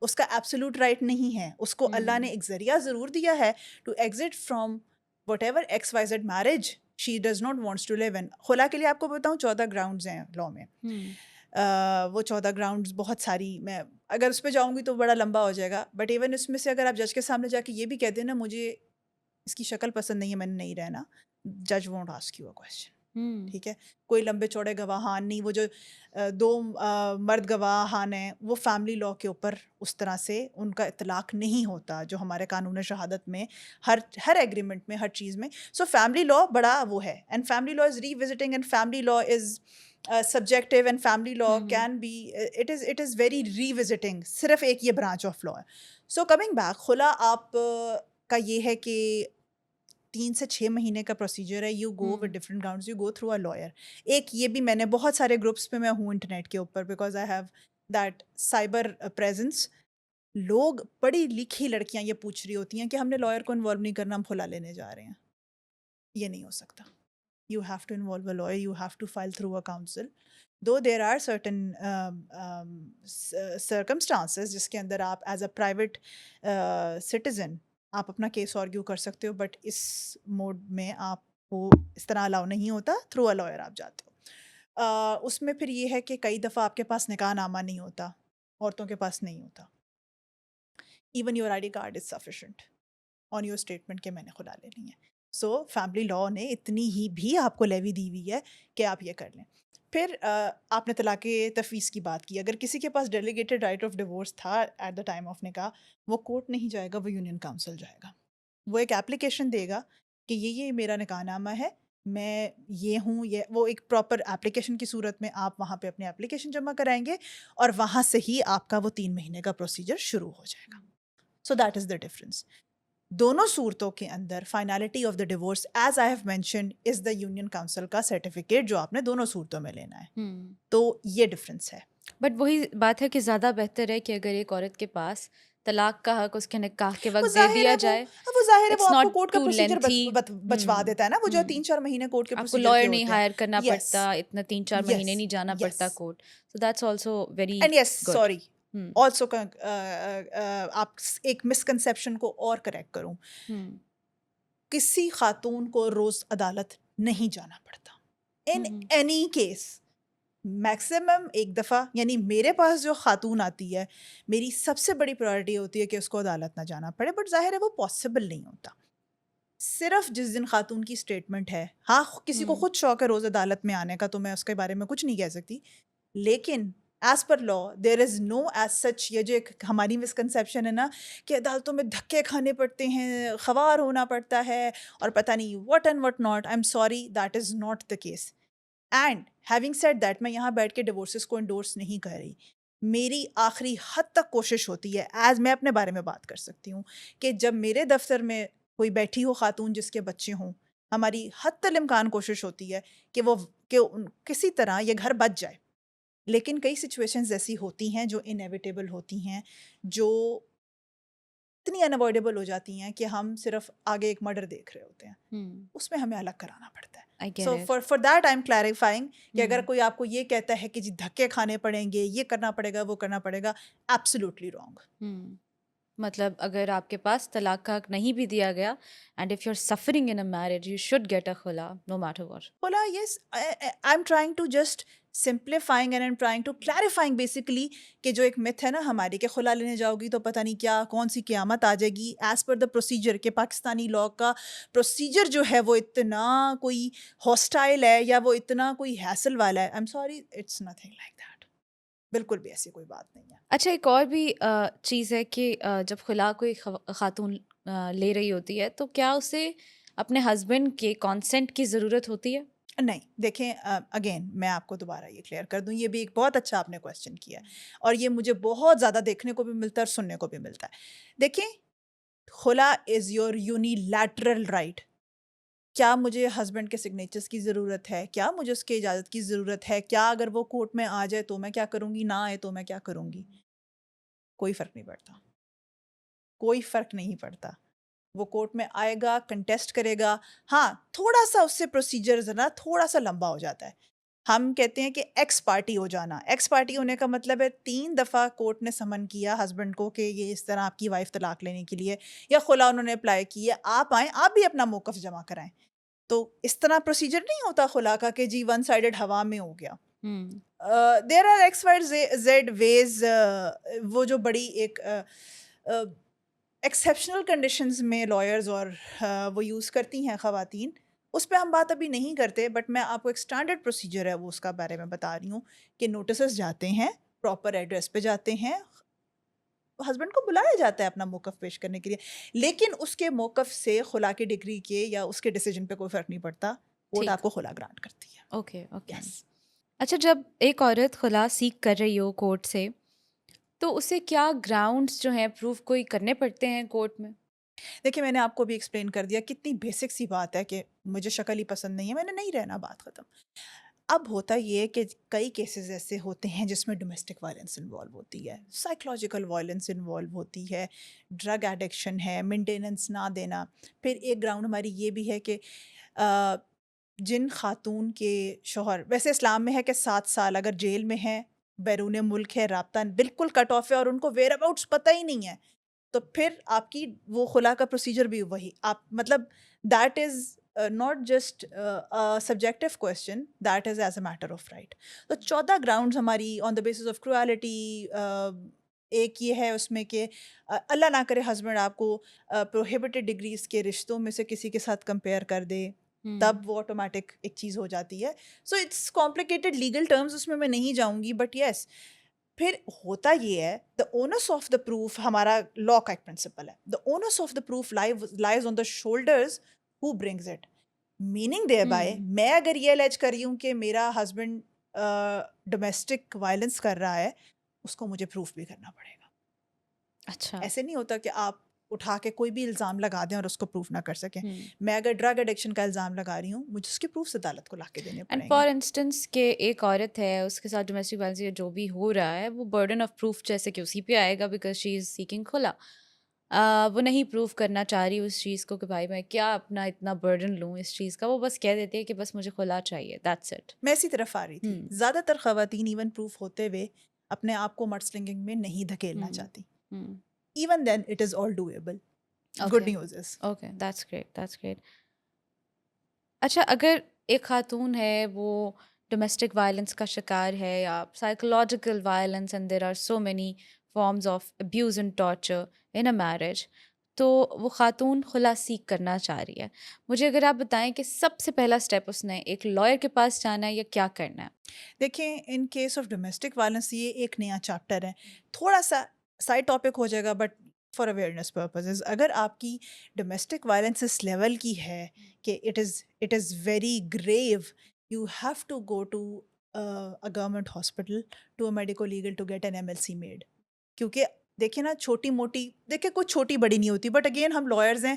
اس کا ایبسولوٹ رائٹ نہیں ہے. اس کو اللہ نے ایک ذریعہ ضرور دیا ہے to exit from whatever X Y Z marriage she does not wants to live in. خلا کے لیے آپ کو بتاؤں 14 گراؤنڈز ہیں لا میں. وہ 14 گراؤنڈز بہت ساری، میں اگر اس پہ جاؤں گی تو بڑا لمبا ہو جائے گا، بٹ ایون اس میں سے اگر آپ جج کے سامنے جا کے یہ بھی کہہ دیں نا مجھے اس کی شکل پسند نہیں ہے، میں نے نہیں رہنا، جج won't ask you a question. ٹھیک ہے، کوئی لمبے چوڑے گواہان نہیں. وہ جو 2 مرد گواہان ہیں وہ فیملی لا کے اوپر اس طرح سے ان کا اطلاق نہیں ہوتا جو ہمارے قانون شہادت میں ہر ایگریمنٹ میں ہر چیز میں. سو فیملی لا بڑا وہ ہے، and family law is revisiting, and family law is subjective, and family law can be it is very revisiting. صرف ایک یہ برانچ آف لا ہے. سو کمنگ بیک، خلا آپ کا یہ ہے کہ 3 سے 6 مہینے کا پروسیجر ہے. You go with different grounds, you go through a lawyer. ایک یہ بھی میں نے بہت سارے گروپس پہ میں ہوں انٹرنیٹ کے اوپر، because I have that cyber presence. لوگ پڑھی لکھی لڑکیاں یہ پوچھ رہی ہوتی ہیں کہ ہم نے لائر کو انوالو نہیں کرنا، ہم خلا لینے جا رہے ہیں. یہ نہیں ہو سکتا. You have to involve a lawyer, you have to file through a counsel. Though there are certain circumstances جس کے اندر آپ ایز اے پرائیویٹ سٹیزن آپ اپنا کیس آرگیو کر سکتے ہو، بٹ اس موڈ میں آپ کو اس طرح الاؤ نہیں ہوتا، تھرو اے لائر آپ جاتے ہو. اس میں پھر یہ ہے کہ کئی دفعہ آپ کے پاس نکاح نامہ نہیں ہوتا، عورتوں کے پاس نہیں ہوتا. Even your I D card is sufficient on your statement کہ میں نے خلا لینی ہے. سو فیملی لا نے اتنی ہی بھی آپ کو لیوی دی ہوئی ہے کہ آپ یہ کر لیں. پھر آپ نے طلاق تفویض کی بات کی. اگر کسی کے پاس ڈیلیگیٹڈ رائٹ آف ڈیورس تھا ایٹ دا ٹائم آف نکاح، وہ کورٹ نہیں جائے گا، وہ یونین کاؤنسل جائے گا. وہ ایک اپلیکیشن دے گا کہ یہ میرا نکاح نامہ ہے، میں یہ ہوں. یہ وہ ایک پراپر اپلیکیشن کی صورت میں آپ وہاں پہ اپنے اپلیکیشن جمع کرائیں گے اور وہاں سے ہی آپ کا وہ 3 مہینے کا پروسیجر شروع ہو جائے گا. سو دیٹ از دا ڈفرنس. دونوں صورتوں کے اندر finality of the divorce as I have mentioned is the union council کا سرٹیفکیٹ جو آپ نے دونوں صورتوں میں لینا ہے. تو یہ ڈفرنس ہے. بٹ وہی بات ہے کہ زیادہ بہتر ہے کہ اگر ایک عورت کے پاس طلاق کا حق اس کے نکاح کے وقت دے دیا جائے، وہ ظاہر ہے وہ آپ کو کورٹ کا پروسیجر بچوا دیتا ہے نا. وہ جو 3-4 مہینے کورٹ کے پروسیجر، آپ کو لائر نہیں ہائر کرنا پڑتا، اتنا 3-4 مہینے نہیں جانا پڑتا court. So that's also very and yes sorry also آپ ایک مسکنسیپشن کو اور کریکٹ کروں. کسی خاتون کو روز عدالت نہیں جانا پڑتا ان اینی کیس. میکسیمم ایک دفعہ، یعنی میرے پاس جو خاتون آتی ہے میری سب سے بڑی پرائرٹی ہوتی ہے کہ اس کو عدالت نہ جانا پڑے. بٹ ظاہر ہے وہ پاسبل نہیں ہوتا. صرف جس دن خاتون کی اسٹیٹمنٹ ہے، ہاں کسی کو خود شوق ہے روز عدالت میں آنے کا تو میں اس کے بارے میں کچھ نہیں کہہ سکتی، لیکن as per law there is know as such. یہ جو ایک ہماری مسکنسیپشن ہے نا کہ عدالتوں میں دھکے کھانے پڑتے ہیں، خوار ہونا پڑتا ہے اور پتہ نہیں what and what not. I am sorry that is not the case. And having said that, میں یہاں بیٹھ کے ڈیورسز کو انڈورس نہیں کر رہی. میری آخری حد تک کوشش ہوتی ہے، ایز میں اپنے بارے میں بات کر سکتی ہوں، کہ جب میرے دفتر میں کوئی بیٹھی ہو خاتون جس کے بچے ہوں، ہماری حتی الامکان کوشش ہوتی ہے کہ وہ کہ کسی طرح یہ گھر بچ جائے. لیکن کئی سچویشنز ایسی ہوتی ہیں جو انیویٹیبل ہوتی ہیں، جو اتنی انوائڈیبل ہو جاتی ہیں کہ ہم صرف آگے ایک مرڈر دیکھ رہے ہوتے ہیں، اس میں ہمیں الگ کرانا پڑتا ہے. So for that I am clarifying کہ اگر کوئی آپ کو یہ کہتا ہے کہ جی دھکے کھانے پڑیں گے، یہ کرنا پڑے گا، وہ کرنا پڑے گا، ایبسلیوٹلی رانگ. مطلب اگر آپ کے پاس طلاق کا حق نہیں بھی دیا گیا and if you are suffering in a marriage you should get a khula no matter what. Khula, yes, I am trying to just simplifying and I'm trying to clarifying basically کہ جو ایک myth ہے نا ہماری کہ خلا لینے جاؤ گی تو پتہ نہیں کیا کون سی قیامت آ جائے گی. ایز پر دا پروسیجر کہ پاکستانی لاء کا پروسیجر جو ہے وہ اتنا کوئی ہاسٹائل ہے یا وہ اتنا کوئی ہیسل والا ہے, I'm sorry, it's nothing like that. بالکل بھی ایسی کوئی بات نہیں ہے. اچھا ایک اور بھی چیز ہے کہ جب خلا کوئی خاتون لے رہی ہوتی ہے تو کیا اسے اپنے ہسبینڈ کے کانسینٹ کی ضرورت ہوتی ہے؟ نہیں, دیکھیں اگین میں آپ کو دوبارہ یہ کلیئر کر دوں, یہ بھی ایک بہت اچھا آپ نے کویسچن کیا ہے اور یہ مجھے بہت زیادہ دیکھنے کو بھی ملتا ہے اور سننے کو بھی ملتا ہے. دیکھیں, خلا از یور یونیلیٹرل رائٹ. کیا مجھے ہسبینڈ کے سگنیچرز کی ضرورت ہے, کیا مجھے اس کی اجازت کی ضرورت ہے, کیا اگر وہ کورٹ میں آ جائے تو میں کیا کروں گی, نہ آئے تو میں کیا کروں گی, کوئی فرق نہیں پڑتا, کوئی فرق نہیں پڑتا. وہ کورٹ میں آئے گا, کنٹیسٹ کرے گا. ہاں تھوڑا سا اس سے پروسیجر ذرا تھوڑا سا لمبا ہو جاتا ہے. ہم کہتے ہیں کہ ایکس پارٹی ہو جانا. ایکس پارٹی ہونے کا مطلب ہے 3 دفعہ کورٹ نے سمن کیا ہسبینڈ کو کہ یہ اس طرح آپ کی وائف طلاق لینے کے لیے یا خلا انہوں نے اپلائی کی ہے, آپ آئیں, آپ بھی اپنا موقف جمع کرائیں. تو اس طرح پروسیجر نہیں ہوتا خلا کا کہ جی ون سائڈڈ ہوا میں ہو گیا. There are X Y Z ways, وہ جو بڑی ایک ایکسیپشنل کنڈیشنز میں لائرز اور وہ یوز کرتی ہیں خواتین, اس پہ ہم بات ابھی نہیں کرتے. بٹ میں آپ کو ایک اسٹینڈرڈ پروسیجر ہے وہ اس کا بارے میں بتا رہی ہوں کہ نوٹسز جاتے ہیں, پراپر ایڈریس پہ جاتے ہیں, ہسبینڈ کو بلایا جاتا ہے اپنا موقف پیش کرنے کے لیے, لیکن اس کے موقف سے خلا کی ڈگری کے یا اس کے ڈیسیجن پہ کوئی فرق نہیں پڑتا. کورٹ آپ کو خلا گرانٹ کرتی ہے. Okay okay. اچھا جب ایک عورت خلا سیک کر رہی ہو کورٹ سے تو اسے کیا گراؤنڈز جو ہیں پروف کوئی کرنے پڑتے ہیں کورٹ میں؟ دیکھیں میں نے آپ کو بھی ایکسپلین کر دیا, کتنی بیسک سی بات ہے کہ مجھے شکل ہی پسند نہیں ہے, میں نے نہیں رہنا, بات ختم. اب ہوتا یہ کہ کئی کیسز ایسے ہوتے ہیں جس میں ڈومیسٹک وائلنس انوالو ہوتی ہے, سائیکلوجیکل وائلنس انوالو ہوتی ہے, ڈرگ ایڈکشن ہے, مینٹیننس نہ دینا. پھر ایک گراؤنڈ ہماری یہ بھی ہے کہ جن خاتون کے شوہر, ویسے اسلام میں ہے کہ 7 سال اگر جیل میں ہے, بیرون ملک ہے, رابطہ بالکل کٹ آف ہے اور ان کو ویئر اباؤٹس پتہ ہی نہیں ہے, تو پھر آپ کی وہ خلا کا پروسیجر بھی وہی, آپ مطلب that is not just a subjective question, that is as a matter of right. تو 14 گراؤنڈز ہماری on the basis of cruelty, ایک یہ ہے اس میں کہ اللہ نہ کرے ہسبینڈ آپ کو prohibited degrees کے رشتوں میں سے کسی کے ساتھ کمپیئر کر دے, تب وہ آٹومیٹک ایک چیز ہو جاتی ہے. So it's complicated legal terms, اس میں نہیں جاؤں گی, بٹ یس پھر ہوتا یہ ہے the onus of the proof, ہمارا لا کا ایک پرنسپل ہے, the onus of the proof lies on the shoulders who brings it, meaning thereby میں اگر یہ الج کر رہی ہوں کہ میرا ہسبینڈ ڈومیسٹک وائلنس کر رہا ہے, اس کو مجھے پروف بھی کرنا پڑے گا. اچھا, ایسے نہیں ہوتا کہ آپ اٹھا کے کوئی بھی الزام لگا دیں اور اس کو پروف نہ کر سکیں. میں اگر ڈرگ ایڈکشن کا الزام لگا رہی ہوں, مجھے اس کے پروف عدالت کو لا کے دینے پڑیں گے. فار انسٹنس کہ ایک عورت ہے, اس کے ساتھ ڈومیسٹک وائلنس جو بھی ہو رہا ہے وہ برڈن آف پروف جیسے کہ اسی پہ آئے گا بیکاز شی از سیکنگ خلا. وہ نہیں پروف کرنا چاہ رہی اس چیز کو کہ بھائی میں کیا اپنا اتنا برڈن لوں اس چیز کا, وہ بس کہہ دیتے ہیں کہ بس مجھے خلا چاہیے, دیٹس اٹ. میں اسی طرف آ رہی تھی, زیادہ تر خواتین ایون پروف ہوتے ہوئے اپنے آپ کو مڈ سلنگنگ میں نہیں دھکیلنا چاہتی. Even then it is all doable. Good news is okay, that's great, that's great. اچھا اگر ایک خاتون ہے وہ ڈومیسٹک وائلنس کا شکار ہے یا psychological violence, and there are so many forms of abuse and torture in a marriage, تو وہ خاتون خلا سیک کرنا چاہ رہی ہے, مجھے اگر آپ بتائیں کہ سب سے پہلا اسٹیپ اس نے ایک لائر کے پاس جانا ہے یا کیا کرنا ہے؟ دیکھیں in case of domestic violence یہ ایک نیا چیپٹر ہے, تھوڑا سا سائڈ ٹاپک ہو جائے گا, بٹ فار اویئرنیس پرپزز اگر آپ کی ڈومیسٹک وائلنس اس لیول کی ہے کہ it is very grave, you have to go to a government hospital, to a medico legal to get an MLC made. کیونکہ دیکھیں نا چھوٹی موٹی, دیکھیں کوئی چھوٹی بڑی نہیں ہوتی, بٹ اگین ہم لائرز ہیں,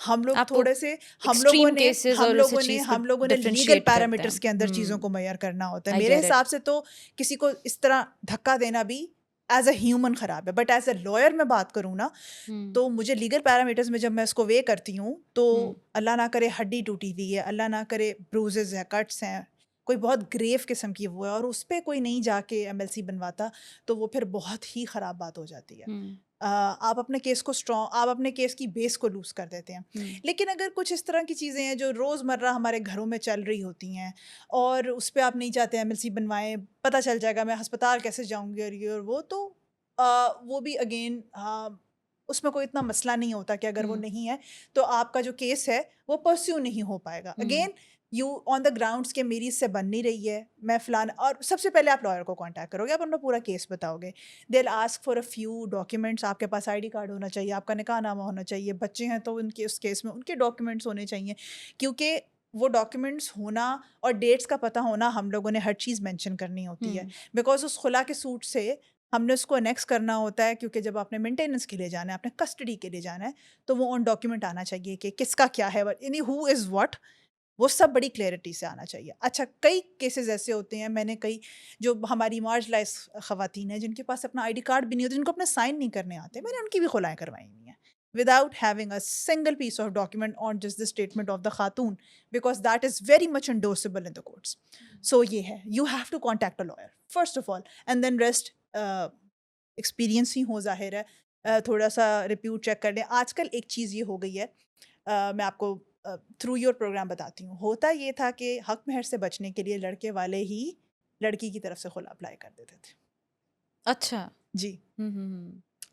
ہم لوگ تھوڑے سے ہم لوگوں نے لیگل پیرامیٹرز کے اندر چیزوں کو معیار کرنا ہوتا ہے. میرے حساب سے تو کسی کو اس طرح دھکا دینا بھی ایز اے ہیومن خراب ہے, بٹ ایز اے لائر میں بات کروں نا تو مجھے لیگل پیرامیٹرز میں جب میں اس کو وے کرتی ہوں تو اللہ نہ کرے ہڈی ٹوٹی ہوئی ہے, اللہ نہ کرے بروزز ہے, کٹس ہیں, کوئی بہت گریو قسم کی وہ ہے, اور اس پہ کوئی نہیں جا کے MLC بنواتا, تو وہ پھر بہت ہی خراب بات ہو جاتی ہے. آپ اپنے کیس کو آپ اپنے کیس کی بیس کو لوز کر دیتے ہیں. لیکن اگر کچھ اس طرح کی چیزیں ہیں جو روزمرہ ہمارے گھروں میں چل رہی ہوتی ہیں اور اس پہ آپ نہیں چاہتے ایم ایل سی بنوائیں, پتہ چل جائے گا میں ہسپتال کیسے جاؤں گی اور یہ اور وہ, تو وہ بھی اگین اس میں کوئی اتنا مسئلہ نہیں ہوتا کہ اگر وہ نہیں ہے تو آپ کا جو کیس ہے وہ پرسیو نہیں ہو پائے گا. Again you on the grounds کہ میری اس سے بن نہیں رہی ہے, میں فلان, اور سب سے پہلے آپ لائر کو کانٹیکٹ کرو گے, آپ اپنا پورا کیس بتاؤ گے. They will ask for a few documents, آپ کے پاس آئی ڈی کارڈ ہونا چاہیے, آپ کا نکاح نامہ ہونا چاہیے, بچے ہیں تو ان کے اس کیس میں ان کے ڈاکیومنٹس ہونے چاہیے, کیونکہ وہ ڈاکیومنٹس ہونا اور ڈیٹس کا پتہ ہونا ہم لوگوں نے ہر چیز مینشن کرنی ہوتی ہے, بیکاز اس خلا کے سوٹ سے ہم نے اس کو انیکس کرنا ہوتا ہے, کیونکہ جب آپ نے مینٹیننس کے لیے جانا ہے, آپ نے کسٹڈی کے لیے جانا ہے, تو وہ آن ڈاکیومنٹ آنا چاہیے کہ کس کا کیا ہے, یعنی ہو از واٹ, وہ سب بڑی کلیئرٹی سے آنا چاہیے. اچھا, کئی کیسز ایسے ہوتے ہیں, میں نے کئی جو ہماری مارجلائز خواتین ہیں جن کے پاس اپنا آئی ڈی کارڈ بھی نہیں ہوتا, جن کو اپنے سائن نہیں کرنے آتے, میں نے ان کی بھی خلائیں کروائی ہوئی ہیں without having a single piece of document on just the statement of the خاتون, because that is very much endorsable in the courts. So یہ ہے, you have to contact a lawyer first of all, and then rest experience ہی ہو, ظاہر ہے, تھوڑا سا repute check کر لیں. آج کل ایک چیز یہ ہو گئی ہے, میں آپ کو تھرو یور پروگرام بتاتی ہوں. ہوتا یہ تھا کہ حق مہر سے بچنے کے لیے لڑکے والے ہی لڑکی کی طرف سے خلا اپلائی کر دیتے تھے. اچھا جی,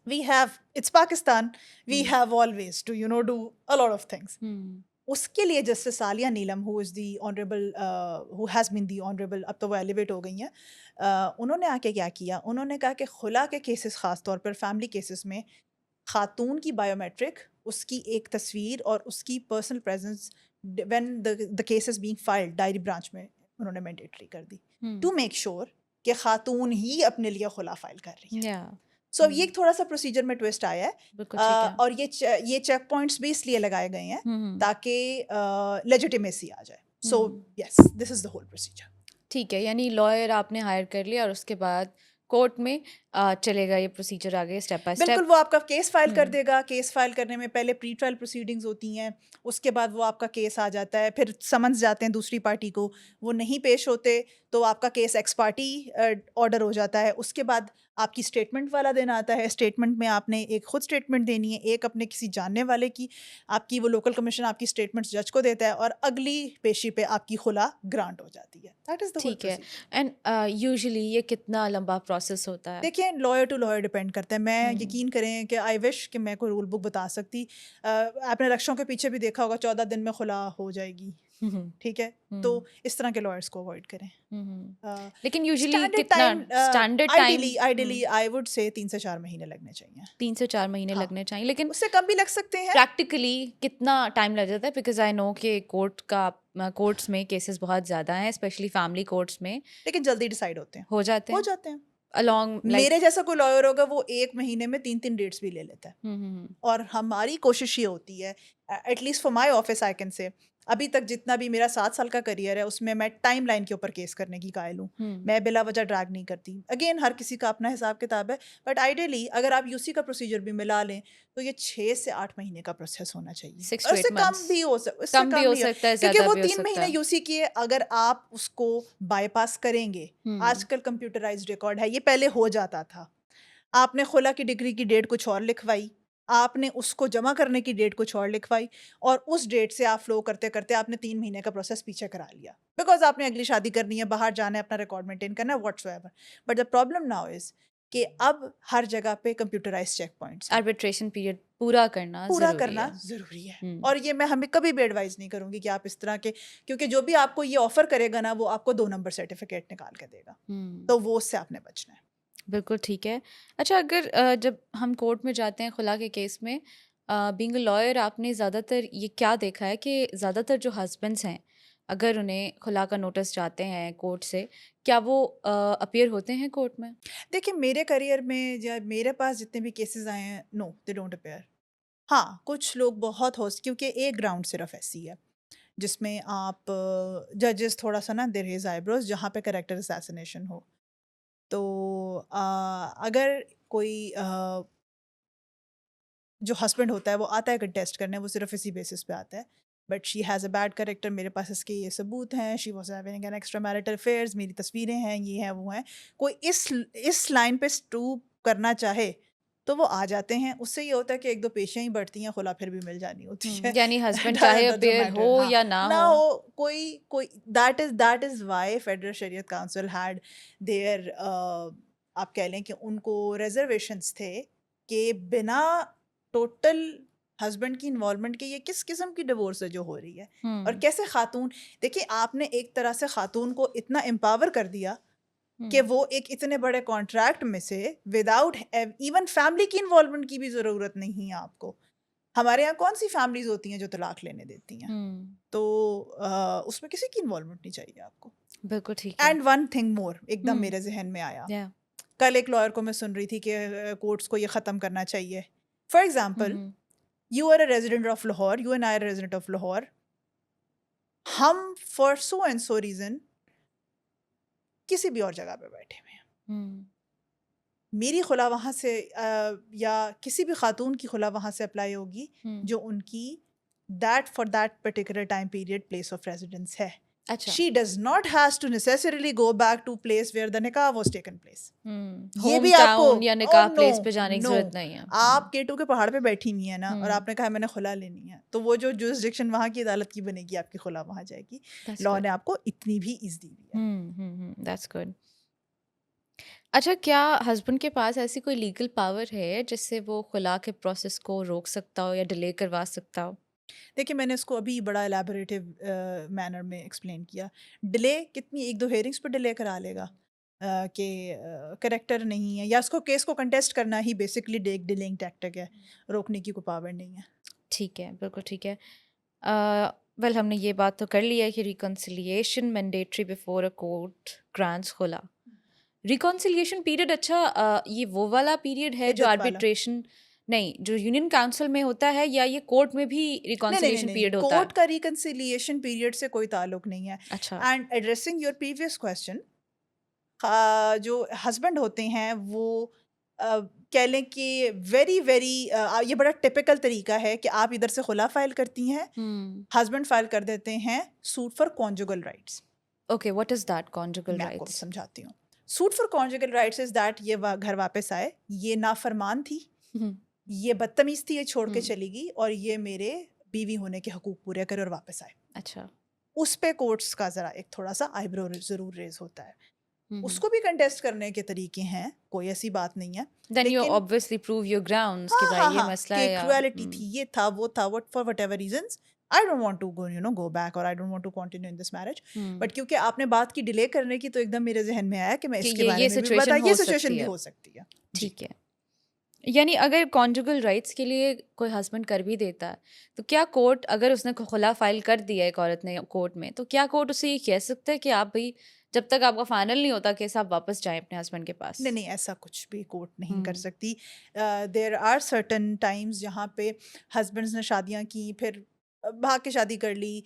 we have, it's Pakistan, we have always to do a lot of things. اس کے لیے justice Aliya Neelam, who is the honourable, who has been the honourable, اب تو وہ ایلیویٹ ہو گئی ہیں, انہوں نے آ کے کیا کیا, انہوں نے کہا کہ خلا کے کیسز, خاص طور پر فیملی کیسز میں, خاتون کی بایو میٹرک, اس کی ایک تصویر اور اس کی personal presence when the case is being filed diary branch میں, انہوں نے مینڈیٹری کر دی ٹو میک شیور کہ خاتون ہی اپنے لیے خلا فائل کر رہی ہے. سو یہ تھوڑا سا پروسیجر میں ٹویسٹ آیا ہے, اور یہ چیک پوائنٹس بھی اس لیے لگائے گئے ہیں تاکہ لیجیٹیمیسی آ جائے. سو یس, دس از دا ہول پروسیجر. ٹھیک ہے, یعنی لائر آپ نے ہائر کر لیا اور اس کے بعد کورٹ میں چلے گا یہ پروسیجر آگے اسٹیپ بائی اسٹیپ. بالکل, وہ آپ کا کیس فائل کر دے گا. کیس فائل کرنے میں پہلے پری ٹرائل پروسیڈنگز ہوتی ہیں, اس کے بعد وہ آپ کا کیس آ جاتا ہے, پھر سمنس جاتے ہیں دوسری پارٹی کو, وہ نہیں پیش ہوتے تو آپ کا کیس ایکس پارٹی آرڈر ہو جاتا ہے. اس کے بعد آپ کی اسٹیٹمنٹ والا دن آتا ہے. اسٹیٹمنٹ میں آپ نے ایک خود اسٹیٹمنٹ دینی ہے, ایک اپنے کسی جاننے والے کی, آپ کی وہ لوکل کمیشن آپ کی اسٹیٹمنٹ جج کو دیتا ہے, اور اگلی پیشی پہ آپ کی خلا گرانٹ ہو جاتی ہے. دیٹ از دا ہول ٹھیک ہے. اینڈ یوزلی یہ کتنا لمبا پروسیس ہوتا ہے؟ دیکھیں, لائر ٹو لائر ڈپینڈ کرتا ہے. میں یقین کریں کہ آئی وش کہ میں کوئی رول بک بتا سکتی. آپ نے رکشوں کے پیچھے بھی دیکھا ہوگا 14 دن میں خلا ہو جائے گی, ٹھیک ہے, تو اس طرح کے لائرس کو اوائڈ کریں. لیکن یوزلی کتنا standard time? Ideally I would سے 3 سے 4 مہینے لگنے چاہیے. 3 سے 4 مہینے لگنے چاہیے, لیکن اس سے کم بھی لگ سکتے ہیں. پریکٹیکلی کتنا ٹائم لگ جاتا ہے؟ بیکاز آئی نو کہ کورٹس میں کیسز بہت زیادہ ہیں, اسپیشلی فیملی کورٹس میں, لیکن جلدی ڈیسائیڈ ہوتے ہیں, ہو جاتے ہیں along. میرے جیسا کوئی لائر ہوگا وہ 1 مہینے میں 3 ڈیٹس بھی لے لیتا ہے. اور ہماری کوشش یہ ہوتی ہے, at least for my office I can say, ابھی تک جتنا بھی میرا 7 سال کا کریئر ہے اس میں ٹائم لائن کے اوپر کیس کرنے کی قائل ہوں. میں بلا وجہ ڈریگ نہیں کرتی. اگین ہر کسی کا اپنا حساب کتاب ہے, بٹ آئیڈیلی اگر آپ UC کا پروسیجر بھی ملا لیں تو یہ 6 سے 8 مہینے کا پروسیس ہونا چاہیے. اس سے کم بھی ہو سکتا ہے, کیونکہ وہ 3 مہینے UC کی ہے. اگر آپ اس کو بائی پاس کریں گے, آج کل کمپیوٹرائزڈ ریکارڈ ہے, یہ پہلے ہو جاتا تھا. آپ نے خلا کی ڈگری کی ڈیٹ کچھ اور لکھوائی, آپ نے اس کو جمع کرنے کی ڈیٹ کچھ اور لکھوائی, اور اس ڈیٹ سے آپ فلو کرتے کرتے آپ نے 3 مہینے کا پروسیس پیچھے کرا لیا, بیکاز آپ نے اگلی شادی کرنی ہے, باہر جانا ہے, اپنا ریکارڈ مینٹین کرنا ہے, whatsoever. But the problem now is کہ اب ہر جگہ پہ computerize check points, arbitration period پورا کرنا ضروری ہے. اور یہ میں ہمیں کبھی بھی ایڈوائز نہیں کروں گی کہ آپ اس طرح کے, کیونکہ جو بھی آپ کو یہ آفر کرے گا نا, وہ آپ کو 2 نمبر سرٹیفکیٹ نکال کے دے گا, تو وہ اس سے آپ نے بچنا ہے. بالکل ٹھیک ہے. اچھا, اگر جب ہم کورٹ میں جاتے ہیں خلا کے کیس میں, بینگ اے لائر, آپ نے زیادہ تر یہ کیا دیکھا ہے کہ زیادہ تر جو ہسبینڈس ہیں, اگر انہیں خلا کا نوٹس جاتے ہیں کورٹ سے, کیا وہ اپیئر ہوتے ہیں کورٹ میں؟ دیکھیں, میرے کریئر میں یا میرے پاس جتنے بھی کیسز آئے ہیں, نو دے ڈونٹ اپیئر. ہاں, کچھ لوگ بہت کیونکہ ایک گراؤنڈ صرف ایسی ہے جس میں آپ ججز تھوڑا سا نا دیر ہیز آئی بروز, جہاں پہ کریکٹر اسیسنیشن ہو. تو اگر کوئی جو ہسبینڈ ہوتا ہے وہ آتا ہے کنٹیسٹ کرنے, وہ صرف اسی بیسس پہ آتا ہے, but she has a bad character, میرے پاس اس کے یہ ثبوت ہیں, she was having an extra marital affairs, میری تصویریں ہیں, یہ ہیں وہ ہیں, کوئی اس لائن پہ اسٹوپ کرنا چاہے تو وہ آ جاتے ہیں. اس سے یہ ہوتا ہے کہ ایک دو پیشیاں ہی بڑھتی ہیں, خلا پھر بھی مل جانی ہوتی ہے. یعنی ہسبینڈ چاہے اپیئر ہو یا نہ ہو کوئی دیٹ از وائی فیڈرل شریعت کاؤنسل ہیڈ دیئر, آپ کہہ لیں کہ ان کو ریزرویشنس تھے کہ بنا ٹوٹل ہسبینڈ کی انوالومنٹ کے یہ کس قسم کی ڈیورس ہے جو ہو رہی ہے, اور کیسے خاتون, دیکھیں آپ نے ایک طرح سے خاتون کو اتنا امپاور کر دیا کہ وہ ایک اتنے بڑے کانٹریکٹ میں سے وداؤٹ ایون فیملی کی انوالومنٹ کی بھی ضرورت نہیں ہے آپ کو. ہمارے یہاں کون سی فیملیز ہوتی ہیں جو طلاق لینے دیتی ہیں, تو اس میں کسی کی انوالومنٹ نہیں چاہیے آپ کو. بالکل ٹھیک ہے. اینڈ ون تھنگ مور ایک دم میرے ذہن میں آیا, کل ایک لائر کو میں سن رہی تھی کہ کورٹس کو یہ ختم کرنا چاہیے. For example, you are a resident of Lahore, you and I are resident of Lahore, ہم for so and so reason کسی بھی اور جگہ پہ بیٹھے ہوئے ہیں, میری خلا وہاں سے یا کسی بھی خاتون کی خلا وہاں سے اپلائی ہوگی جو ان کی for that particular time period place of residence ہے. She does not has to necessarily go back to place where the nikah was taken place. یہ بھی آپ کو یا نکاح پلیس پہ جانے کی ضرورت نہیں ہے. آپ K2 کے پہاڑ پہ بیٹھی ہوئی ہیں نا, اور آپ نے کہا میں نے خلا لینی ہے, تو وہ جو جورسڈکشن وہاں کی عدالت کی بنے گی, آپ کی خلا وہاں جائے گی. لا نے آپ کو اتنی بھی ایز دی ہوئی ہے. That's good. اچھا, کیا ہسبینڈ کے پاس ایسی کوئی لیگل پاور ہے جس سے وہ خلا کے پروسیس کو روک سکتا ہو یا ڈیلے کروا سکتا ہو؟ دیکھیں میں نے اس کو ابھی بڑا الیبوریٹیو مینر میں ایکسپلین کیا. ڈیلے کتنی, ایک دو ہیئرنگس پہ ڈیلے کرا لے گا کہ کریکٹر نہیں ہے, یا اس کو کیس کو کنٹیسٹ کرنا ہی بیسکلی ڈیلنگ ٹیکٹک ہے, روکنے کی کوئی پاور نہیں ہے. ٹھیک ہے, بالکل ٹھیک ہے. ویل ہم نے یہ بات تو کر لی ہے کہ reconciliation mandatory before a court grants خلا. ریکنسیلیشن پیریڈ, اچھا یہ وہ والا پیریڈ ہے جو آربیٹریشن نہیں, جو یونین کاؤنسل میں ہوتا ہے, یا یہ کورٹ میں بھی ریکنسیلیشن پیریڈ ہوتا ہے؟ کورٹ کا ریکنسیلیشن پیریڈ سے کوئی تعلق نہیں ہے. اچھا. And addressing your previous question, جو ہسبینڈ ہوتے ہیں وہ کہہ لیں کہ ویری یہ بڑا ٹپیکل طریقہ ہے کہ آپ ادھر سے خلا فائل کرتی ہیں, ہسبینڈ فائل کر دیتے ہیں suit for conjugal rights. Okay, what is that conjugal rights? میں آپ کو رائٹس سمجھاتی ہوں. Suit for conjugal rights is that یہ گھر واپس آئے, یہ نافرمان تھی, یہ بدتمیز تھی, یہ چھوڑ کے چلی گئی, اور یہ میرے بیوی ہونے کے حقوق پورے کرے اور واپس آئے. اچھا, اس پہ کورٹس کا ذرا ایک تھوڑا سا آئیبرو ضرور ریز ہوتا ہے. اس کو بھی کنٹیسٹ کرنے کے طریقے ہیں, کوئی ایسی بات نہیں ہے. then you obviously prove your grounds کہ بھائی یہ مسئلہ ہے, کروالٹی تھی, یہ تھا, وہ تھا, for whatever reasons I don't want to go back or I don't want to continue in this marriage. But کیونکہ آپ نے بات کی ڈیلے کرنے کی, تو ایک دم میرے ذہن میں آیا کہ میں اس کے بارے میں بھی بتایا, یہ سچویشن بھی ہو سکتی ہے. ٹھیک ہے. یعنی اگر کانجوگل رائٹس کے لیے کوئی ہسبینڈ کر بھی دیتا ہے, تو کیا کورٹ, اگر اس نے خلا فائل کر دیا ایک عورت نے کورٹ میں, تو کیا کورٹ اسے یہ کہہ سکتا ہے کہ آپ بھائی جب تک آپ کا فائنل نہیں ہوتا کیس آپ واپس جائیں اپنے ہسبینڈ کے پاس؟ نہیں, ایسا کچھ بھی کورٹ نہیں کر سکتی. دیر آر سرٹن ٹائمز جہاں پہ ہسبینڈس نے شادیاں کی, پھر بھاگ کے شادی کر لی,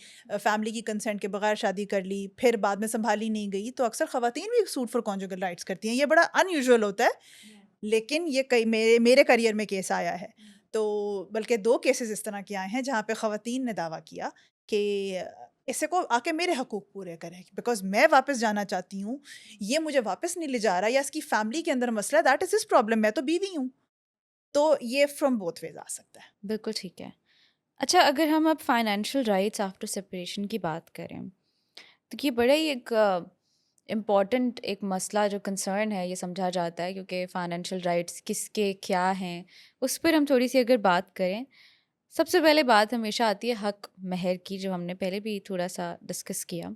فیملی کی کنسنٹ کے بغیر شادی کر لی, پھر بعد میں سنبھالی نہیں گئی, تو اکثر خواتین بھی سوٹ فار کانجوگل رائٹس کرتی ہیں. یہ بڑا ان یوزول ہوتا ہے, لیکن یہ کئی میرے کریئر میں کیس آیا ہے. تو بلکہ 2 کیسز اس طرح کے آئے ہیں جہاں پہ خواتین نے دعویٰ کیا کہ اسے کو آ کے میرے حقوق پورے کرے, بیکاز میں واپس جانا چاہتی ہوں, یہ مجھے واپس نہیں لے جا رہا, یا اس کی فیملی کے اندر مسئلہ, دیٹ از ہز پرابلم, میں تو بیوی ہوں. تو یہ فرام بوتھ ویز آ سکتا ہے. بالکل ٹھیک ہے. اچھا, اگر ہم اب فائنینشیل رائٹس آفٹر سپریشن کی بات کریں, تو یہ بڑا ہی ایک امپورٹنٹ ایک مسئلہ جو کنسرن ہے, یہ سمجھا جاتا ہے, کیونکہ فائنینشیل رائٹس کس کے کیا ہیں, اس پر ہم تھوڑی سی اگر بات کریں. سب سے پہلے بات ہمیشہ آتی ہے حق مہر کی, جو ہم نے پہلے بھی تھوڑا سا ڈسکس کیا.